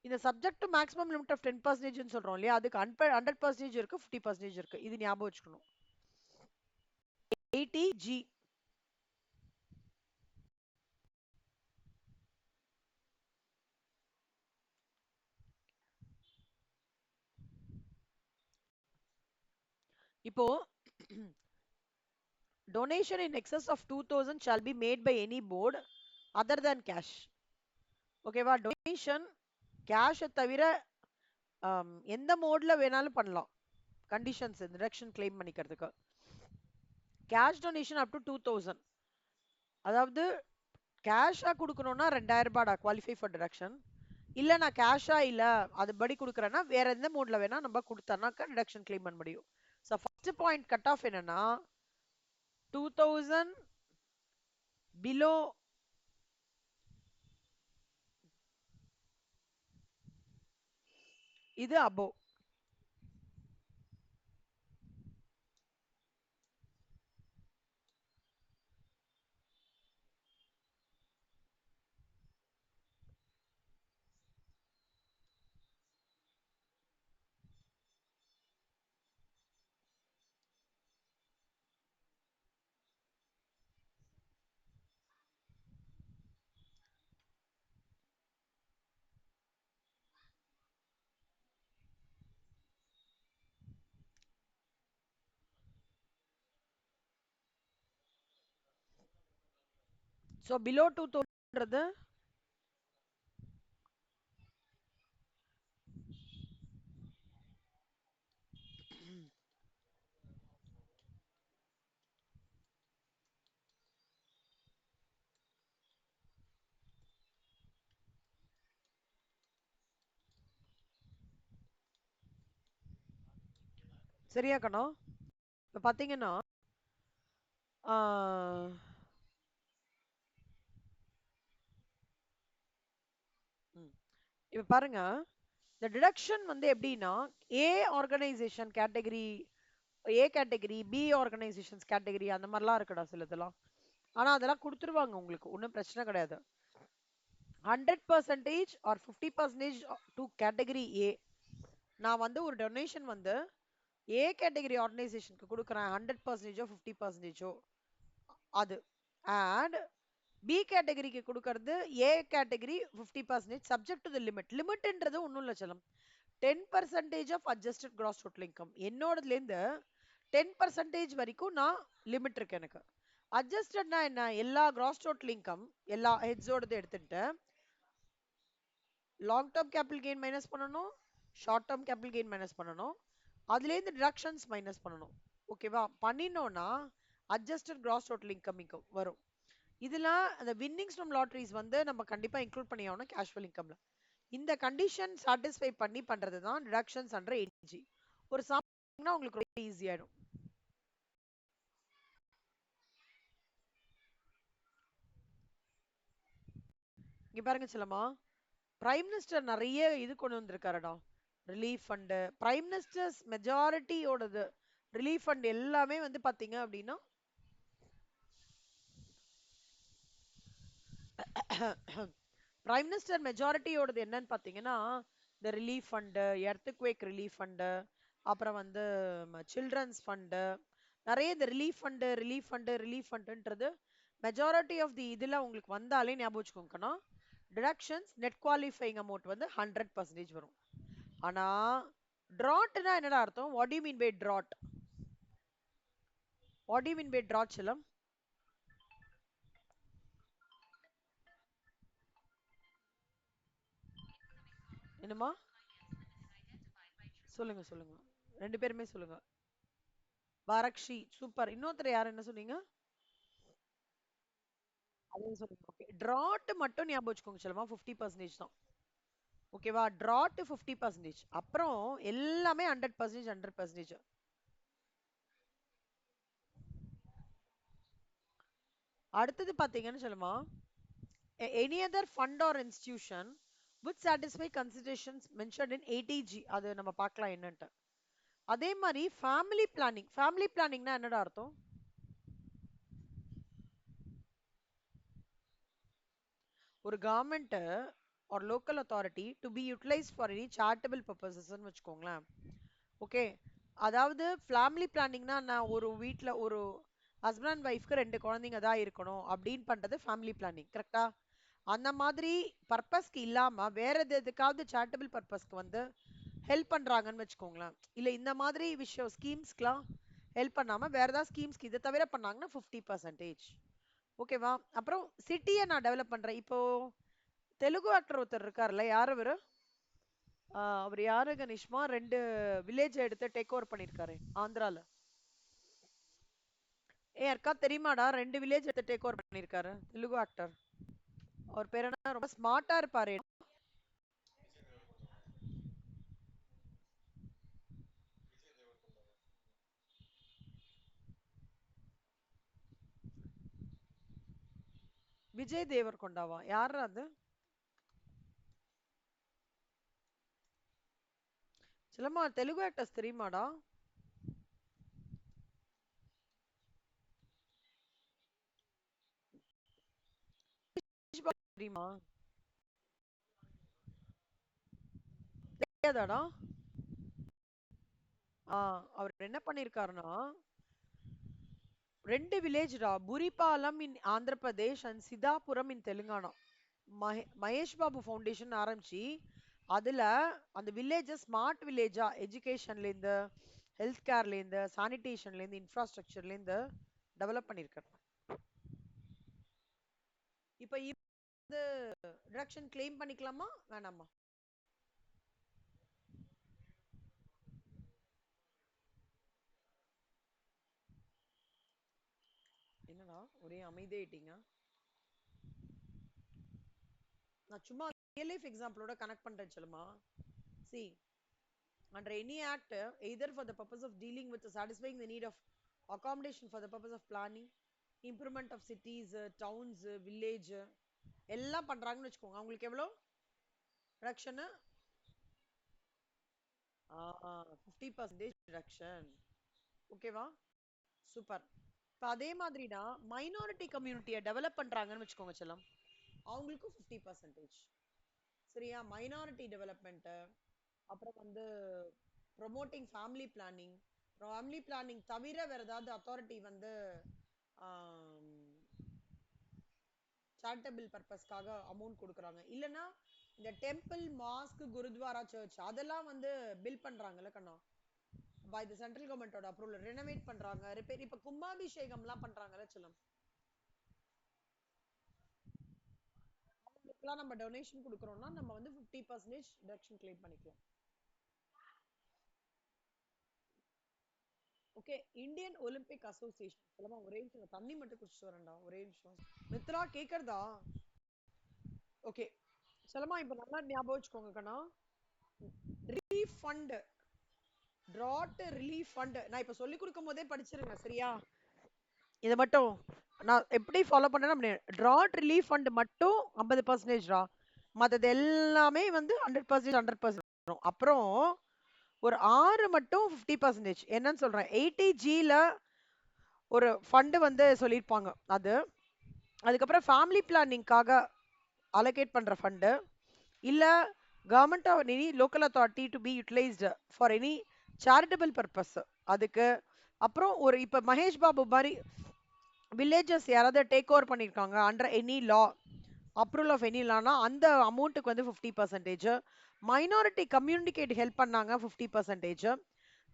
இந்த subject to maximum limit of 10% சொல்றோம் இல்லையா, அதுக்கு 100% இருக்கு, 50% இருக்கு. இது ஞாபகம் வச்சுக்கணும். 80G இப்போ donation in excess of 2000 shall be made by any board other than cash. ஓகேவா? டொனேஷன் கேஷ தவிர எந்த மோட்ல வேணாலும் பண்ணலாம். கண்டிஷன்ஸ் டிடக்ஷன் கிளைம் பண்ணிக்கிறதுக்கு. Cash donation up to 2000. அதாவது கேஷா கொடுக்கணும்னா 2000 ரூபாடா குவாலிஃபை ஃபார் டிடக்ஷன். இல்ல நான் கேஷா இல்ல அது படி கொடுக்குறேன்னா வேற எந்த மோட்ல வேணா நம்ம கொடுத்தோம்னாக்கா டிடக்ஷன் கிளைம் பண்ண முடியும். So first point cut off என்னன்னா 2000 பிலோ இது அபோவ். ஸோ பிலோ 2000ன்றது சரியா கண்ணா? இப்ப பாத்தீங்கன்னா இப்ப பாருங்க இந்த டிடக்ஷன் வந்து எப்படின்னா A organisation category, A category, B organisations category அந்த மாதிரிலாம் இருக்குடா சிலதெல்லாம். ஆனா அதெல்லாம் கொடுத்துருவாங்க உங்களுக்கு, ஒன்றும் பிரச்சனை கிடையாது. 100% ஆர் 50% டு கேட்டகரி ஏ. நான் வந்து ஒரு டொனேஷன் வந்து ஏ கேட்டகரி ஆர்கனைசேஷனுக்கு கொடுக்குறேன் 100%ஓ 50%ஓ அது. அண்ட் பி கேட்டகரிக்கு கொடுக்கறது A category 50% subject to the limit. லிமிட்ன்றது ஒன்றும் இல்லை செல்லம், 10% of adjusted gross total income. என்னோடதுலேருந்து 10% வரைக்கும் நான் லிமிட் இருக்கு எனக்கு. அட்ஜஸ்டட்னா என்ன? எல்லா கிராஸ் டோட்டல் இன்கம் எல்லா ஹெட்ஸோடது எடுத்துட்டு long term capital gain minus பண்ணணும், short term capital gain minus பண்ணணும், அதுலேருந்து டிடக்ஷன்ஸ் மைனஸ் பண்ணணும். ஓகேவா? பண்ணினோம்னா அட்ஜஸ்டட் கிராஸ் டோட்டல் இன்கம் வரும். இதுல அந்த வின்னிங்ஸ் ஃப்ரம் லாட்டரிஸ் வந்து நம்ம கண்டிப்பா இன்க்ளூட் பண்ணி ஆகணும் கேஷுவல் இன்கம்ல. இந்த கண்டிஷன் சாட்டிஸ்ஃபை பண்ணி பண்றது தான் டிடக்ஷன்ஸ் அண்டர் ஏடிஜி. ஒரு சாப்பிட்டீங்கன்னா உங்களுக்கு ரொம்ப ஈஸி ஆயிடும். இங்க பாருங்க செல்லமா, பிரைம் மினிஸ்டர் நிறைய இது கொண்டு வந்திருக்காருடா, ரிலீஃப் ஃபண்டு. பிரைம் மினிஸ்டர்ஸ் மெஜாரிட்டியோடது ரிலீஃப் ஃபண்ட் எல்லாமே வந்து பாத்தீங்க அப்படின்னா பிரைம் மினிஸ்டர் மெஜாரிட்டியோடது என்னன்னு பாத்தீங்கன்னா இந்த relief fund, earthquake relief fund, அப்புறம் வந்து சில்ட்ரன்ஸ் ஃபண்டு, நிறைய இந்த ரிலீஃப் ஃபண்டுன்றது மெஜாரிட்டி ஆஃப் தி இதுல உங்களுக்கு வந்தாலே ஞாபகம் வச்சுக்கோங்கண்ணா, டிடக்ஷன்ஸ் நெட் குவாலிஃபைங் அமௌண்ட் வந்து 100% வரும். ஆனா ட்ராட்னா என்னடா அர்த்தம்? What do you mean by drought? What do you mean by drought செல்லம்? என்னமா? சொல்லுங்க சொல்லுங்க, ரெண்டு பேருமே சொல்லுங்க. வரக்ஷி சூப்பர். இன்னொருத்தர் யார் என்ன சொன்னீங்க? அதே சொல்லுங்க. ஓகே, ட்ராட் மட்டும் ஞாபகம் வச்சுக்கோங்க செல்லமா, 50% தான். ஓகேவா? ட்ராட் 50%, அப்புறம் எல்லாமே 100%. 100%. அடுத்தது பாத்தீங்கன்னு சொல்லுமா, any other fund R institution with satisfy considerations mentioned in ADG, அது நம்ம பார்க்கலாம் என்னன்ட்டு. அதே மாதிரி ஃபேமிலி பிளானிங். ஃபேமிலி பிளானிங்னா என்னடா அர்த்தம்? ஒரு government or local authority to be utilise for any charitable பர்பசஸ்ன்னு வச்சுக்கோங்களேன். ஓகே, அதாவது ஃபேமிலி பிளானிங்னா நான் ஒரு வீட்டில் ஒரு ஹஸ்பண்ட் அண்ட் ஒய்ஃப்க்கு 2 குழந்தைங்க தான் இருக்கணும் அப்படின்னு பண்றது ஃபேமிலி பிளானிங், கரெக்டா? அந்த மாதிரி பர்பஸ்க்கு இல்லாம வேற எதுக்காவது சேரிட்டபிள் பர்பஸ்க்கு வந்து ஹெல்ப் பண்றாங்கன்னு வச்சுக்கோங்களேன், இல்ல இந்த மாதிரி விஷயம் ஸ்கீம்ஸ்க்குலாம் ஹெல்ப் பண்ணாம வேற ஏதாவது ஸ்கீம்ஸ்க்கு இதை தவிர பண்ணாங்கன்னா 50%. ஓகேவா? அப்புறம் சிட்டியை நான் டெவலப் பண்றேன். இப்போ தெலுங்கு ஆக்டர் ஒருத்தர் இருக்காருல்ல, யார் அவரு? அவர் யாரு கனிஷ்மா? 2 வில்லேஜ் எடுத்து டேக் ஓவர் பண்ணிருக்காரு ஆந்திரால. யாருக்கா தெரியுமாடா? 2 வில்லேஜ் எடுத்து டேக் ஓவர் பண்ணிருக்காரு தெலுங்கு ஆக்டர். அவர் பேர் என்ன? ரொம்ப ஸ்மார்ட்டா இருப்பாரு. விஜய் தேவர் கொண்டாவா? யாரு அது? சிலமா தெலுங்கு ஆக்டர்ஸ் தெரியுமாடா? தெரியுமா? தெரியாதாடா? அவர் என்ன பண்ணிருக்காருன்னா, 2 வில்லேஜ்டா, Burripalem in Andhra Pradesh and Sidhapuram in Telangana. Mahesh Babu foundation ஆரம்பிச்சு அதுல அந்த வில்லேஜ ஸ்மார்ட் வில்லேஜா, எஜுகேஷன்ல இருந்து, ஹெல்த் கேர்ல இருந்து, சானிடேஷன்ல இருந்து, இன்ஃப்ராஸ்ட்ரக்சர்ல இருந்து டெவலப் பண்ணிருக்காரு. இப்ப இந்த டிடக்ஷன் கிளைம் பண்ணிக்கலாமா வேணாமா? என்னடா ஒரே அமைதியாயிட்டீங்க? நான் சும்மா ரியல் லைஃப் எக்ஸாம்பிளோட கனெக்ட் பண்றேன் சொல்லுமா. C, under any act, either for the purpose of dealing with satisfying the need of accommodation for the purpose of planning, improvement of cities, towns, village, எல்லாம் பண்றாங்கன்னு வச்சுக்கோங்க. அவங்களுக்கு எவ்வளோ ரிடக்ஷன்? 50% ரிடக்ஷன். ஓகேவா? சூப்பர். இப்போ அதே மாதிரினா மைனாரிட்டி கம்யூனிட்டியை டெவலப் பண்றாங்கன்னு வச்சுக்கோங்க செல்லம், அவங்களுக்கும் 50%. சரியா? மைனாரிட்டி டெவலப்மெண்ட், அப்புறம் வந்து promoting family planning. Family planning தவிர வேற ஏதாவது அத்தாரிட்டி வந்து சாரிட்டபிள் பர்பஸ்க்காக அமௌண்ட் கொடுக்குறாங்க, இல்லைன்னா இந்த டெம்பிள், மாஸ்க், குருத்வாரா, சர்ச் அதெல்லாம் வந்து பில் பண்றாங்கல்ல கண்ணா, பை த சென்ட்ரல் கவர்மெண்டோட அப்ரூவல் ரெனோவேட் பண்றாங்க, ரிப்பேர். இப்ப கும்பாபிஷேகம்லாம் பண்றாங்கல்ல செல்லம், அவங்களுக்குலாம் நம்ம டொனேஷன் கொடுக்குறோம்னா நம்ம வந்து 50% டிடக்ஷன் கிளைம் பண்ணிக்கலாம். ஓகே. Indian Olympic Association. சொல்லமா ஒரே நிமிஷம் தண்ணி மட்டும் குடிச்சிட்டு வரேன்டா, ஒரே நிமிஷம். மித்ரா கேக்குறதா? ஓகே. சொல்லமா இப்ப நல்லா ஞாபகம் வச்சுக்கோங்க கண்ணா, relief fund, drought relief fund நான் இப்ப சொல்லி கொடுக்கும் போதே படிச்சிருங்க சரியா? இதை மட்டும் நான் எப்படி ஃபாலோ பண்ணேன்னா, டிராட் ரிலீஃப் ஃபண்ட் மட்டும் 50%டா, மற்றது எல்லாமே வந்து 100%, 100% வரும். அப்புறம் ஒரு 6 மட்டும் 50%. என்னன்னு சொல்றேன், 80Gல ஒரு ஃபண்ட் வந்து சொல்லியிருப்பாங்க அது. அதுக்கப்புறம் ஃபேமிலி பிளானிங்காக அலோகேட் பண்ற ஃபண்டு, இல்ல government of any local authority to be utilised for any charitable purpose அதுக்கு. அப்புறம் ஒரு இப்ப மகேஷ் பாபு மாதிரி வில்லேஜஸ் யாராவது டேக் ஓவர் பண்ணியிருக்காங்க under any law, approval of any லானா அந்த அமௌண்ட்டுக்கு வந்து 50%. மைனாரிட்டி கம்யூனிகேட் ஹெல்ப் பண்ணாங்க 50%.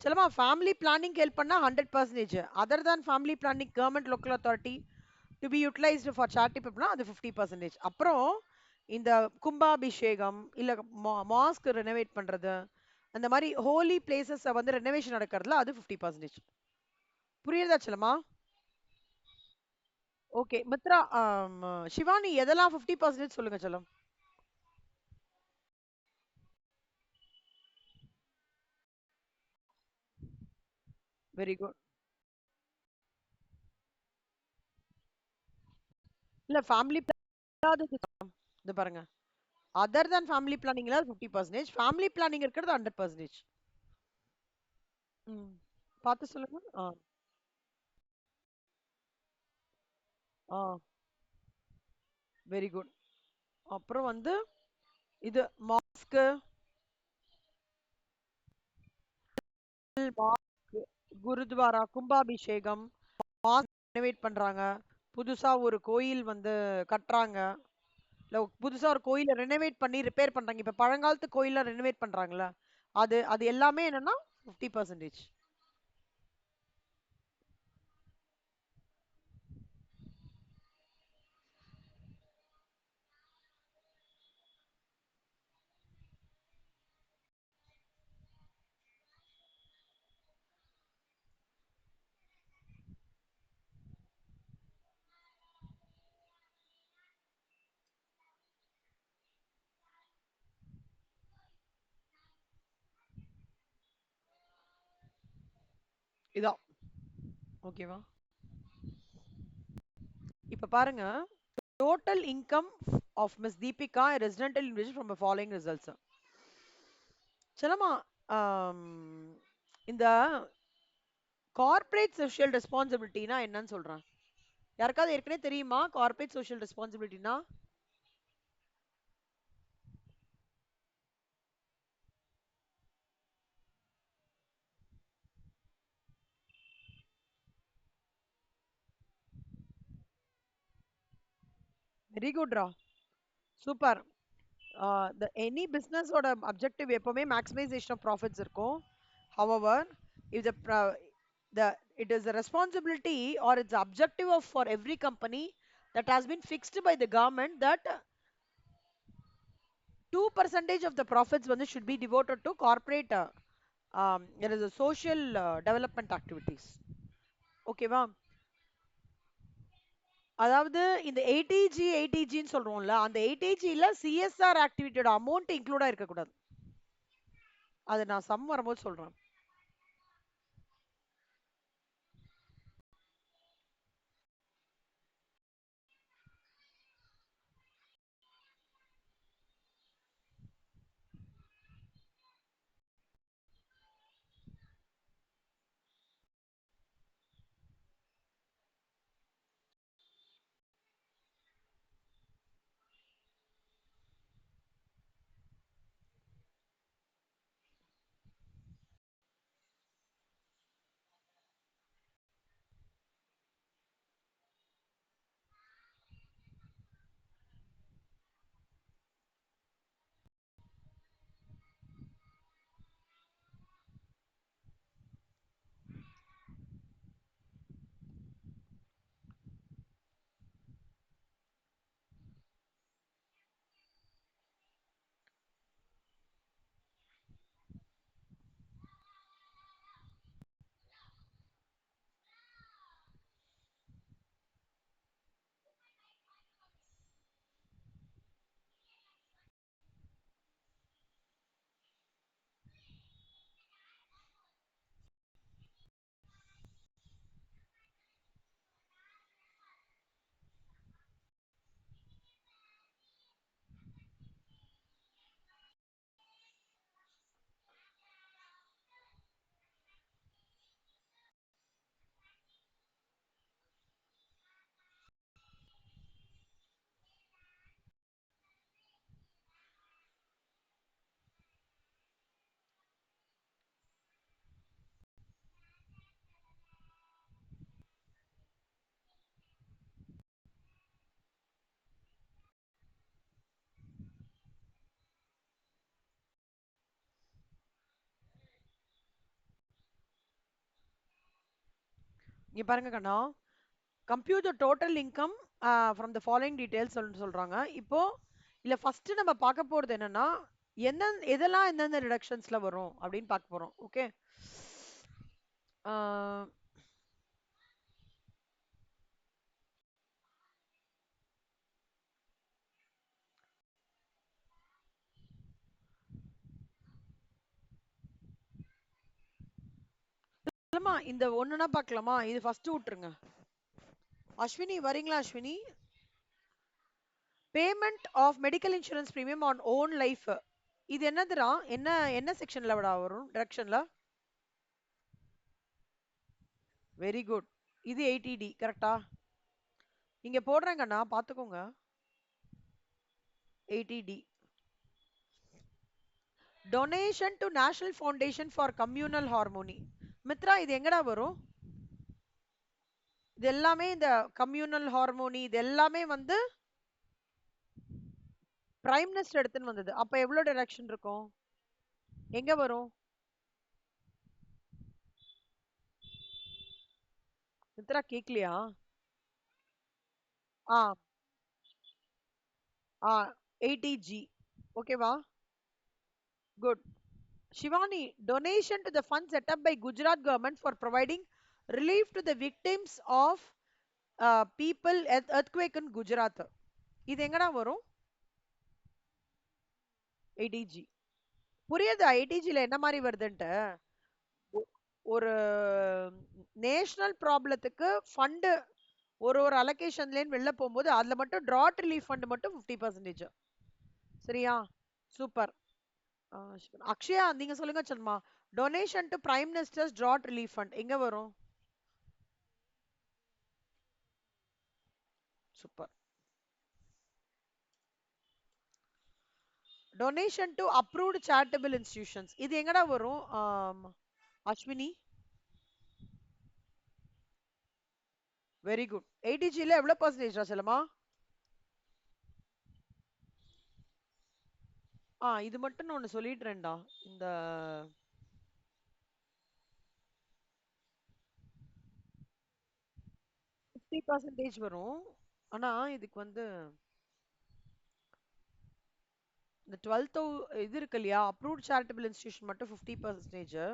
சொல்லமா ஃபேமிலி பிளானிங் ஹெல்ப் பண்ணா 100%. Other than family planning government local authority to be utilised for charity பர்பஸ்னா அது 50%. அப்புறம் இந்த கும்பாபிஷேகம் இல்ல மாஸ்க் ரெனோவேட் பண்றது, அந்த மாதிரி ஹோலி பிளேசஸ் வந்து ரெனோவேஷன் நடக்கிறதுல அது 50%. புரியுதா செல்லமா? ஓகே மித்ரா, சிவானி எதெல்லாம் 50% சொல்லுங்க செல்லம். Very good. இல்ல ஃபேமிலி இது பாருங்க, அதர் than ஃபேமிலி பிளானிங்ல 50%, ஃபேமிலி பிளானிங் இருக்கிறது 100%. ம், பார்த்து சொல்லுங்க. ஆ வெரி குட். அப்புறம் வந்து இது மாஸ்க், குருத்வாரா, கும்பாபிஷேகம், மாஸ்க் ரெனோவேட் பண்றாங்க, புதுசா ஒரு கோயில் வந்து கட்டுறாங்க, இல்ல புதுசா ஒரு கோயிலை ரெனோவேட் பண்ணி ரிப்பேர் பண்றாங்க. இப்ப பழங்காலத்து கோயில ரெனோவேட் பண்றாங்கல்ல, அது அது எல்லாமே என்னன்னா 50%. இதான். ஓகேவா? இப்ப பாருங்க. Total income of miss Deepika residential invest from following results. செல்லமா, ஆம், இந்த கார்ப்பரேட் சோஷியல் ரெஸ்பான்சிபிலிட்டினா என்னன்னு சொல்றேன். யாருக்காவது ஏற்கனவே தெரியுமா கார்ப்பரேட் சோஷியல் ரெஸ்பான்சிபிலிட்டினா? வெரி குட்ரா. சூப்பர். The any business ஓட objective எப்பவுமே maximization of profits இருக்கும். However, if the it is a responsibility or it's the objective of for every company that has been fixed by the government that 2% of the profits வந்து should be devoted to corporate there is a social development activities. ஓகேவா? அதாவது இந்த 80G சொல்றோம்ல, அந்த 80Gல சிஎஸ்ஆர் ஆக்டிவிட்டியோட அமௌண்ட் இன்க்ளூடா இருக்க கூடாது. அது நான் சம் வரும்போது சொல்றேன். இங்க பாருங்க கண்ணா, compute the total income from the following details சொல்றாங்க. இப்போ இல்ல ஃபர்ஸ்ட் நம்ம பார்க்க போறது என்னன்னா, எதெல்லாம் எந்தெந்த ரிடக்ஷன்ஸ்ல வரும் அப்படின்னு பார்க்க போறோம். ஓகே. இல்லம்மா, இந்த ஒண்ணுனா பார்க்கலாமா? இது ஃபர்ஸ்ட் விட்டுருங்க. அஸ்வினி வரீங்களா? Ashwini, payment of medical insurance premium on own life, இது என்னதுடா? என்ன என்ன செக்ஷன்ல விட வரும் டிரெக்ஷன்ல? Very good. இது 80D கரெக்டா? இங்க போடுறேங்கண்ணா, பாத்துக்கோங்க. 80D donation to national foundation for communal harmony. Mitra, இது எங்கடா வரும்? இது எல்லாமே இந்த கம்யூனல் ஹார்மோனி இது எல்லாமே வந்து பிரைம் மினிஸ்டர் எடுத்துன்னு வந்தது. அப்ப எவ்வளவு டைரக்ஷன் இருக்கும்? எங்க வரும்? மித்ரா கேக்கலையா? ஆ ஆ 80G. ஓகேவா? Good. Shivani, donation to the fund set up by Gujarat government for providing relief to the victims of people earthquake in Gujarat. இது எங்கடா வரும்? 80G. புரியுதா 80Gல என்ன மாதிரி வருதுன்ட்டு? ஒரு நேஷனல் ப்ராப்ளத்துக்கு ஃபண்டு ஒரு அலோகேஷன்லேன்னு வெளில போகும்போது அதுல மட்டும் ட்ராட் ரிலீஃப் ஃபண்ட் மட்டும் 50%. சரியா? சூப்பர். அக்ஷயா நீங்க சொல்லுங்க சன்மா. Donation to prime ministers drought relief fund எங்க வரும்? Super. Donation to approved charitable institutions இது எங்கடா வரும்? அஸ்வினி. Very good. 80Gல எவ்வளவு பர்சன்டேஜ் செல்லமா? இது மட்டும் நான் ஒன்னு சொல்லிடுறேன்டா. இந்த 50% வரும். ஆனா இதுக்கு வந்து இந்த 12th இது இருக்கு இல்லையா, அப்ரூவ்ட் சேரிட்டபிள் இன்ஸ்டிடியூஷன் மட்டும் 50%.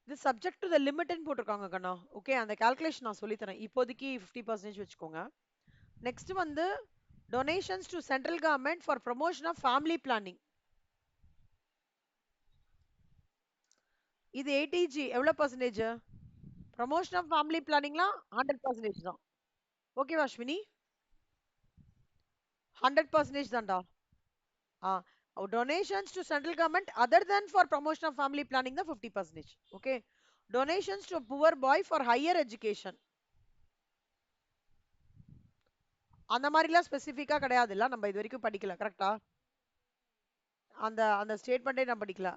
இது சப்ஜெக்ட் டு த லிமிட்னு போட்டிருக்காங்க கண்ணா. ஓகே, அந்த கால்குலேஷன் நான் சொல்லி தரேன். இப்போதைக்கு 50% வச்சுக்கோங்க. நெக்ஸ்ட் வந்து donations to central government for promotion of family planning. இது 80G எவ்வளவு பர்சன்டேஜ்? ப்ரமோஷன் ஆஃப் ஃபேமிலி பிளானிங்லாம் 100% தான். ஓகேவா அஸ்வினி? 100% தான்டா. Donations to central government other than for promotion of family planning the 50%. Okay. Donations to a poor boy for higher education. அந்த மாதிரிலாம் ஸ்பெசிஃபிக்கா கிடையாதுல்ல, நம்ம இது வரைக்கும் படிக்கல. கரெக்டா? அந்த அந்த ஸ்டேட்மெண்ட்டே நான் படிக்கல.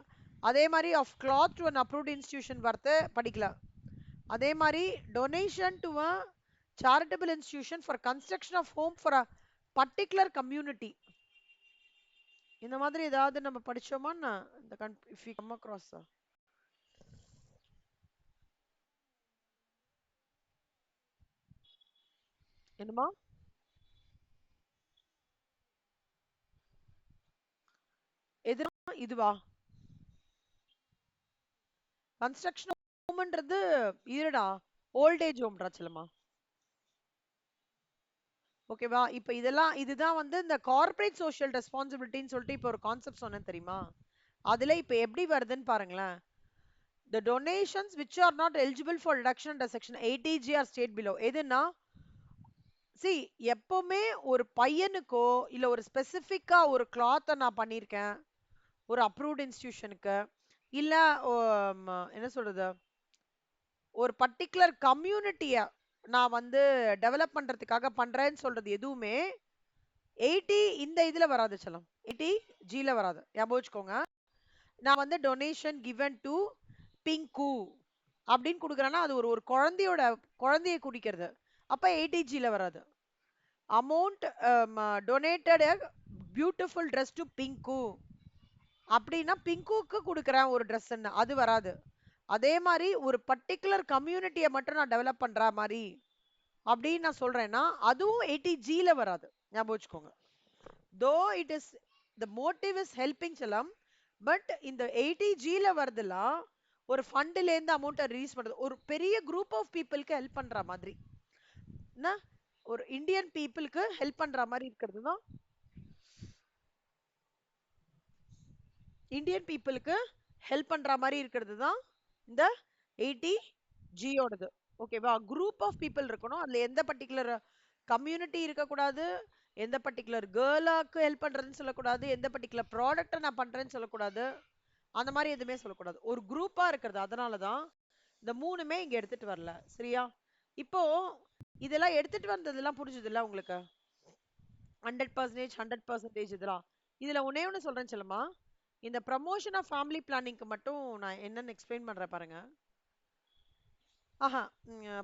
அதே மாதிரி of cloth to an approved institution வரத்து படிக்கல. அதே மாதிரி donation to a charitable institution for construction of home for a particular community. இந்த மாதிரி ஏதாவது நம்ம படிச்சோமா? இந்த if we come across என்னமா? எதுனா இதுவா? கன்ஸ்ட்ரக்ஷன் ஹோம்ன்றது இருடா, ஓல்ட் ஏஜ் ஹோம்டா செல்லமா. ஓகேவா? இப்ப இதுதான் வந்து இந்த கார்ப்பரேட் சோஷியல் ரெஸ்பான்சிபிலிட்டின்னு சொல்லிட்டு இப்போ ஒரு கான்செப்ட் சொன்னேன் தெரியுமா? அதுல இப்ப எப்படி வருதுன்னு பாருங்களேன். The donations which are not eligible for reduction under section 80G are state below. எதுனா see எப்பவுமே ஒரு பையனுக்கோ இல்ல ஒரு ஸ்பெசிபிக்கா ஒரு கிளாத்தை நான் பண்ணியிருக்கேன் ஒரு அப்ரூவ்ட் இன்ஸ்டிடியூஷனுக்கு, இல்ல என்ன சொல்றது, ஒரு பர்டிகுலர் கம்யூனிட்டிய நான் வந்து டெவலப் பண்றதுக்காக பண்றேன்னு சொல்றது எதுவுமே 80 இந்த இதுல வராது செல்லம். 80Gல வராது. ஞாபகம் வச்சுக்கோங்க. நான் வந்து டொனேஷன் கிவன் டு பிங்கு அப்படின்னு கொடுக்குறேன்னா அது ஒரு ஒரு குழந்தைய குடிக்கிறது. அப்ப 80Gல வராது. Amount donated beautiful dress to pink அப்படின்னா பிங்குக்கு கொடுக்குறேன் ஒரு ட்ரெஸ்ன்னு அது வராது. அதே மாதிரி ஒரு பர்டிகுலர் கம்யூனிட்டியை மட்டும் நான் டெவலப் பண்ற மாதிரி அப்படின்னு நான் சொல்றேன்னா அதுவும் 80Gல வராது. ஞாபகம் வச்சுக்கோங்க. Though it is the motive is helping செல்லம், பட் இந்த 80Gல வருதுலாம் ஒரு ஃபண்ட்ல இருந்து அமௌண்ட்டை ரிலீஸ் பண்றது, ஒரு பெரிய குரூப் ஆஃப் பீப்புளுக்கு ஹெல்ப் பண்ற மாதிரி, என்ன ஒரு இந்தியன் பீப்புளுக்கு ஹெல்ப் பண்ற மாதிரி இருக்கிறது தான், இந்தியன் பீப்புளுக்கு ஹெல்ப் பண்ற மாதிரி இருக்கிறது தான் இந்த 80Gயோடது. ஓகேவா? குரூப் ஆஃப் பீப்புள் இருக்கணும். அதுல எந்த பர்டிகுலர் கம்யூனிட்டி இருக்கக்கூடாது, எந்த பர்டிகுலர் கேர்ளாக்கு ஹெல்ப் பண்றதுன்னு சொல்லக்கூடாது, எந்த பர்டிகுலர் ப்ராடக்ட்டை நான் பண்றேன்னு சொல்லக்கூடாது, அந்த மாதிரி எதுவுமே சொல்லக்கூடாது. ஒரு குரூப்பா இருக்கிறது. அதனாலதான் இந்த மூணுமே இங்க எடுத்துட்டு வரல. சரியா? இப்போ இதெல்லாம் எடுத்துட்டு வந்ததெல்லாம் புரிஞ்சுது இல்ல உங்களுக்கு? 100%, 100% இதெல்லாம். இதுல ஒன்னே ஒண்ணு சொல்றேன் செல்லமா. இந்த ப்ரமோஷன் ஆஃப் ஃபேமிலி பிளானிங்க்கு மட்டும் நான் என்னன்னு எக்ஸ்பிளைன் பண்றேன் பாருங்க. ஆஹா,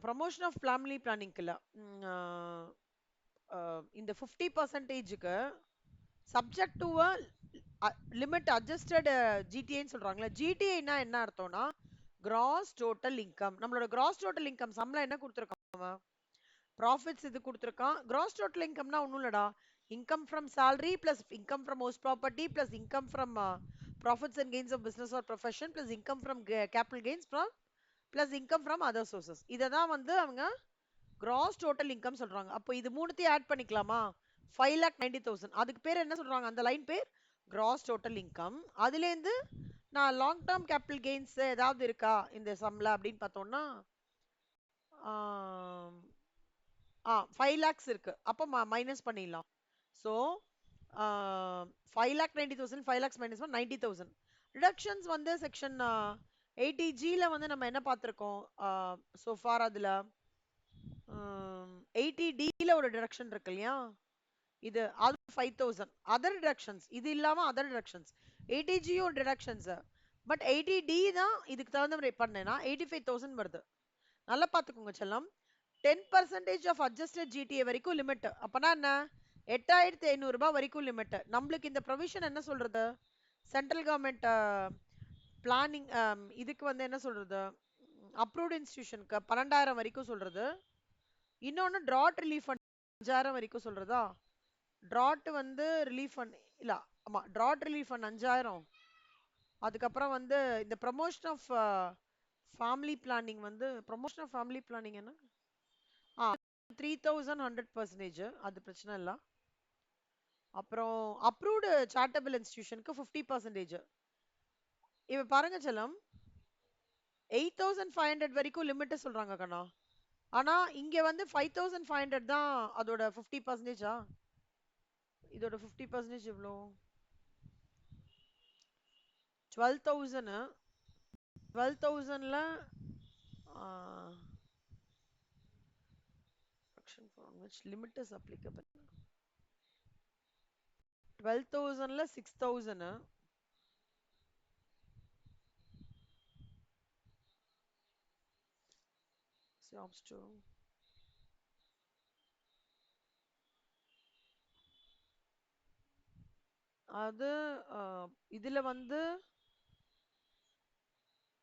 ப்ரமோஷன் ஆஃப் ஃபேமிலி பிளானிங்க்கு இல்ல. இந்த 50%க்கு சப்ஜெக்ட் டு லிமிட் அட்ஜஸ்டட் ஜிடிஐன்னு சொல்றாங்களே. ஜிடிஐனா என்ன அர்த்தம்னா கிராஸ் டோட்டல் இன்கம். நம்மளோட கிராஸ் டோட்டல் இன்கம் சம்பளம் என்ன கொடுத்துருக்கான், ப்ராஃபிட்ஸ் இது கொடுத்துருக்கான். கிராஸ் டோட்டல் இன்கம்னா ஒன்றும் இல்லடா, income from salary plus income from house property plus income from profits and gains of business or profession plus income from capital gains from plus income from other sources. இதை தான் வந்து அவங்க கிராஸ் டோட்டல் இன்கம் சொல்றாங்க. அப்போ இது மூணுத்தையும் ஆட் பண்ணிக்கலாமா? 5,90,000. அதுக்கு பேர் என்ன சொல்றாங்க? அந்த லைன் பேர் கிராஸ் டோட்டல் இன்கம். அதுலேருந்து நான் லாங் டேர்ம் கேபிட்டல் கெயின்ஸ் ஏதாவது இருக்கா இந்த சம்ல அப்படின்னு பார்த்தோம்னா 5 லேக்ஸ் இருக்கு. அப்போ மைனஸ் பண்ணிடலாம். So 5,90,000 5 lakhs minus 90,000. ரிடக்ஷன்ஸ் வந்து செக்ஷன் 80Gல வந்து நம்ம என்ன பார்த்துருக்கோம்? ஸோ ஃபார் அதில் 80Dல ஒரு டிடக்ஷன் இருக்கு இல்லையா? இது அது 5,000. அதர் டிடக்ஷன்ஸ் இது இல்லாம அதர் டிடக்ஷன்ஸ் 80Gயும் டிடக்ஷன்ஸ். பட் 80D தான் இதுக்கு தகுந்த மாதிரி பண்ணேன்னா 85,000 வருது. நல்லா பார்த்துக்கோங்க செல்லம். 10% ஆஃப் அட்ஜஸ்டட் ஜிடிஏ வரைக்கும் லிமிட். அப்பனா என்ன? 8,500 ரூபாய் வரைக்கும் லிமிட். நம்மளுக்கு இந்த ப்ரொவிஷன் என்ன சொல்றது? சென்ட்ரல் கவர்மெண்ட் பிளானிங் இதுக்கு வந்து என்ன சொல்றது? அப்ரூவ்ட் இன்ஸ்டிடியூஷனுக்கு 12,000 வரைக்கும் சொல்றது. இன்னொன்னு ட்ராட் ரிலீஃப் ஃபண்ட் 5,000 வரைக்கும் சொல்றதா? ட்ராட் வந்து ரிலீஃப் ஃபண்ட் இல்ல, ஆமா ட்ராட் ரிலீஃப் ஃபண்ட் 5,000. அதுக்கப்புறம் வந்து இந்த ப்ரமோஷன் ஆஃப் ஃபேமிலி பிளானிங் வந்து ப்ரமோஷன் ஆஃப் ஃபேமிலி பிளானிங் என்ன 3,100%. அது பிரச்சனை இல்லை. அப்புறம் அப்ரூவ்டு சாரிட்டபிள் இன்ஸ்டிடியூஷனுக்கு 50%. இப்ப பாருங்க செல்லம், 8,500 வரைக்கும் லிமிட் சொல்றாங்க கண்ணா. ஆனா இங்க வந்து 5,500 தான் அதோட 50%. இதோட 50% எவ்வளோ? 12,000. 12,000ல for which limit is applicable? 12,000ல 6,000. Stops to அது இதுல வந்து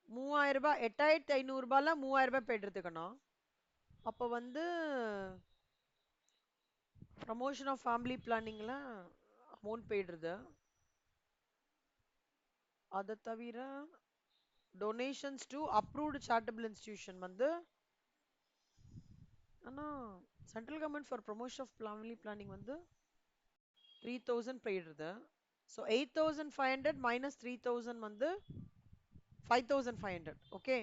3,000 ரூபாய் 8,500 ரூபாய்ல 3,000 ரூபாய் போயிட்டு இருக்கணும். அப்போ வந்து ப்ரமோஷன் ஆஃப் ஃபேமிலி பிளானிங்ல அமௌண்ட் போயிடுறது. அதை தவிர donations to approved charitable institution வந்து ஆனால் central government for promotion of family planning வந்து 3,000 போயிடுறது. ஸோ 8,500 மைனஸ் 3,000 வந்து 5,500. ஓகே,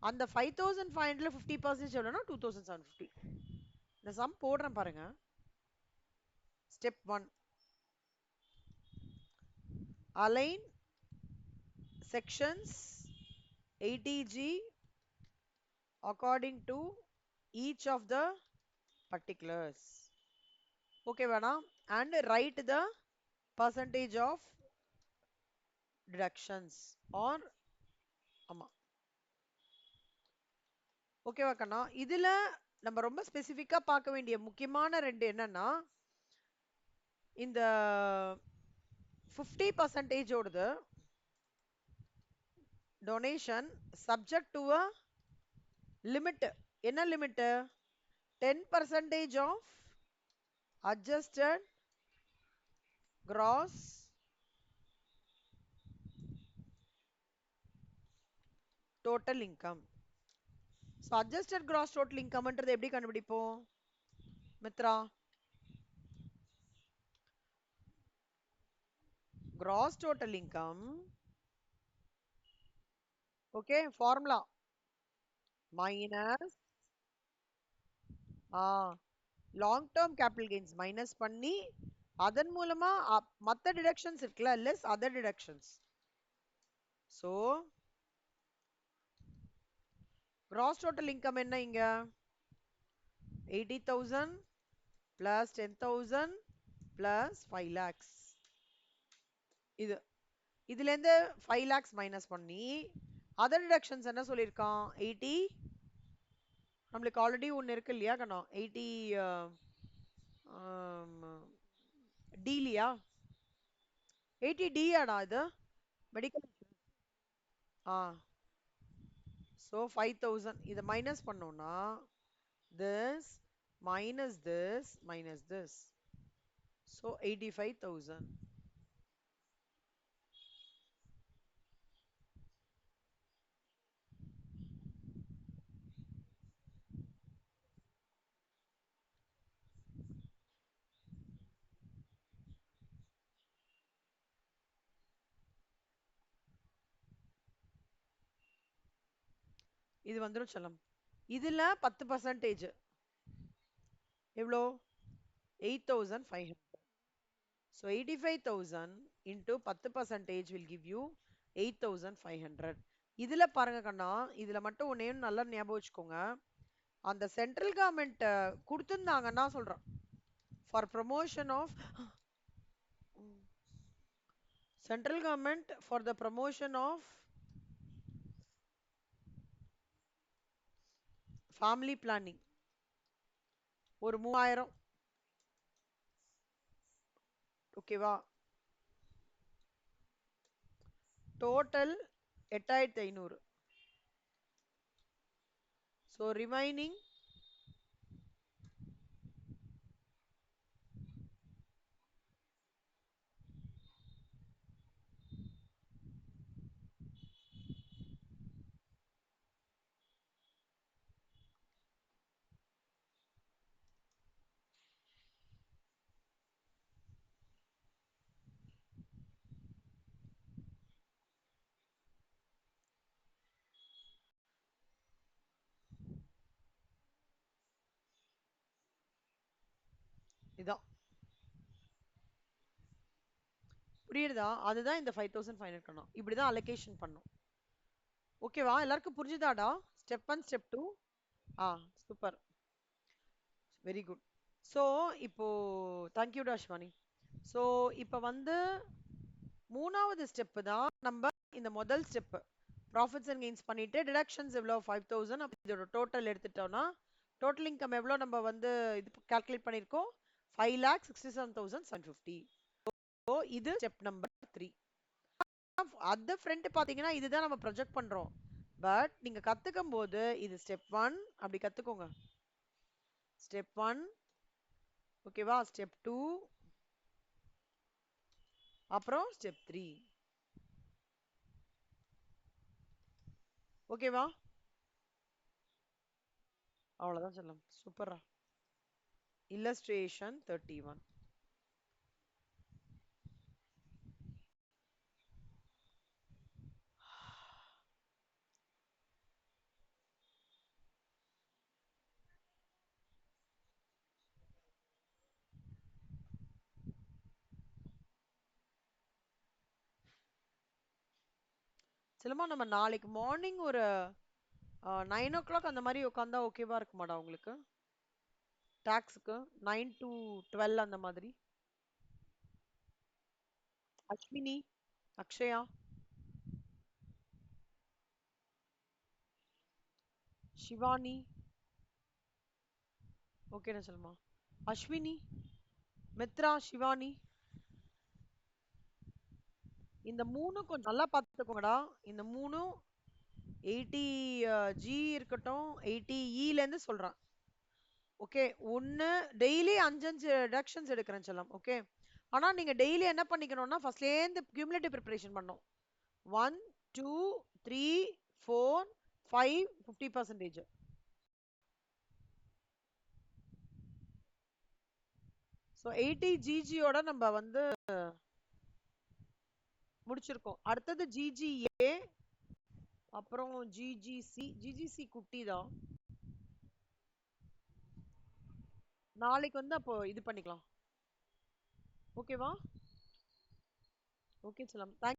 அந்த 5,500ல 50% எவ்வளோனா 2,750. இந்த சம் போடுறேன் பாருங்க. Step 1, align sections 80G according to each of the particulars. Okay வேணா, and write the percentage of deductions or ஆமா ஓகேவா கண்ணா? இதுல நம்ம ரொம்ப ஸ்பெசிஃபிக்கா பார்க்க வேண்டிய முக்கியமான ரெண்டு என்னன்னா, இந்த 50% ஓடுது donation subject to a limit. என்ன limit? 10% of adjusted gross total income. So adjusted gross total இன்கம்ன்றது எப்படி கண்டுபிடிப்போம் Mitra? Gross total income, okay, formula minus long term capital gains minus பண்ணி அதன் மூலமா மற்ற டிடக்ஷன்ஸ் இருக்குல்ல less other deductions. So gross total income என்ன இங்க? 80,000 plus 10,000 plus 5 lakhs. இதுல இருந்து 5 lakhs மைனஸ் பண்ணி அதர் டிடக்ஷன்ஸ் என்ன சொல்லியிருக்கான்? 80. நம்மளுக்கு ஆல்ரெடி ஒன்று இருக்கு இல்லையா கண்ணா? 80 டீலியா 80D ஆடா இது மெடிக்கல். ஸோ 5,000 இதை மைனஸ் பண்ணோம்னா this minus this minus this, so 85,000. இது வந்துரும் செல்லம். இதுல 10% எவ்வளோ 8500. So 85,000 into 10% will give you 8500. இதுல பாருங்க கண்ணா, இதுல மட்டும் ஒன்னே நல்லா ஞாபகம் வச்சுக்கோங்க. அந்த சென்ட்ரல் கவர்மெண்ட் கொடுத்திருந்தாங்கன்னா சொல்றேன், for promotion of central government for the promotion of family planning ஒரு 3000, ஓகேவா? டோட்டல் 8500. ஸோ ரிமைனிங் இதான். புரியுதா? அதுதான் இந்த 5500 கண்ணா. இப்படிதான் அலோகேஷன் பண்ணும். ஓகேவா? எல்லாருக்கும் புரிஞ்சுதாடா? Step 1 step 2. Super, very good. So இப்போ தேங்க்யூடா ஷிவானி. ஸோ இப்போ வந்து மூணாவது ஸ்டெப்பு தான் நம்ம இந்த முதல் ஸ்டெப்பு ப்ராஃபிட்ஸ் அண்ட் கெயின்ஸ் பண்ணிட்டு டிடக்ஷன்ஸ் எவ்வளோ 5000. அப்போ இதோட டோட்டல் எடுத்துட்டோம்னா டோட்டல் இன்கம் எவ்வளோ நம்ம வந்து இது கால்குலேட் பண்ணியிருக்கோம் 5,67,750. ஸோ இது ஸ்டெப் நம்பர் 3. அது ஃப்ரண்ட் பார்த்தீங்கன்னா இதுதான் நம்ம ப்ரொஜெக்ட் பண்றோம். பட் நீங்க கத்துக்கும் போது இது ஸ்டெப் 1 அப்படி கத்துக்கோங்க. ஸ்டெப் 1, ஓகேவா? ஸ்டெப் 2, அப்புறம் ஸ்டெப் 3. ஓகேவா? அவ்வளவுதான் சொல்லலாம். சூப்பரா. இல்லஸ்ட்ரேஷன் 31. சிலமா நம்ம நாளைக்கு மார்னிங் ஒரு 9 o'clock அந்த மாதிரி உட்காந்தா ஓகேவா இருக்குமாடா உங்களுக்கு? டாக்ஸுக்கு 9 to 12 அந்த மாதிரி. அஸ்வினி, அக்ஷயா, ஷிவானி, ஓகேண்ணா சொல்லுமா. அஸ்வினி, மித்ரா, ஷிவானி, இந்த மூணும் கொஞ்சம் நல்லா பார்த்துக்கோங்கடா. இந்த மூணும் 80G இருக்கட்டும், 80E இருந்து சொல்றேன். ஓகே, ஒன்னு டெய்லி 5 டிடக்ஷன்ஸ் எடுக்கிறேன் செல்லம். ஓகே, ஆனா நீங்க டெய்லி என்ன பண்ணிக்கணும்னா ஃபர்ஸ்ட்லேருந்து கியூமுலேட்டிவ் ப்ரிப்பரேஷன் பண்ணணும். 1 2 3 4 5 50%. ஸோ 80GGயோட நம்ம வந்து முடிச்சிருக்கோம். அடுத்தது GGA, அப்புறம் GGC குட்டி தான். நாளைக்கு வந்து அப்போ இது பண்ணிக்கலாம். ஓகேவா? ஓகே செல்லம். தேங்க்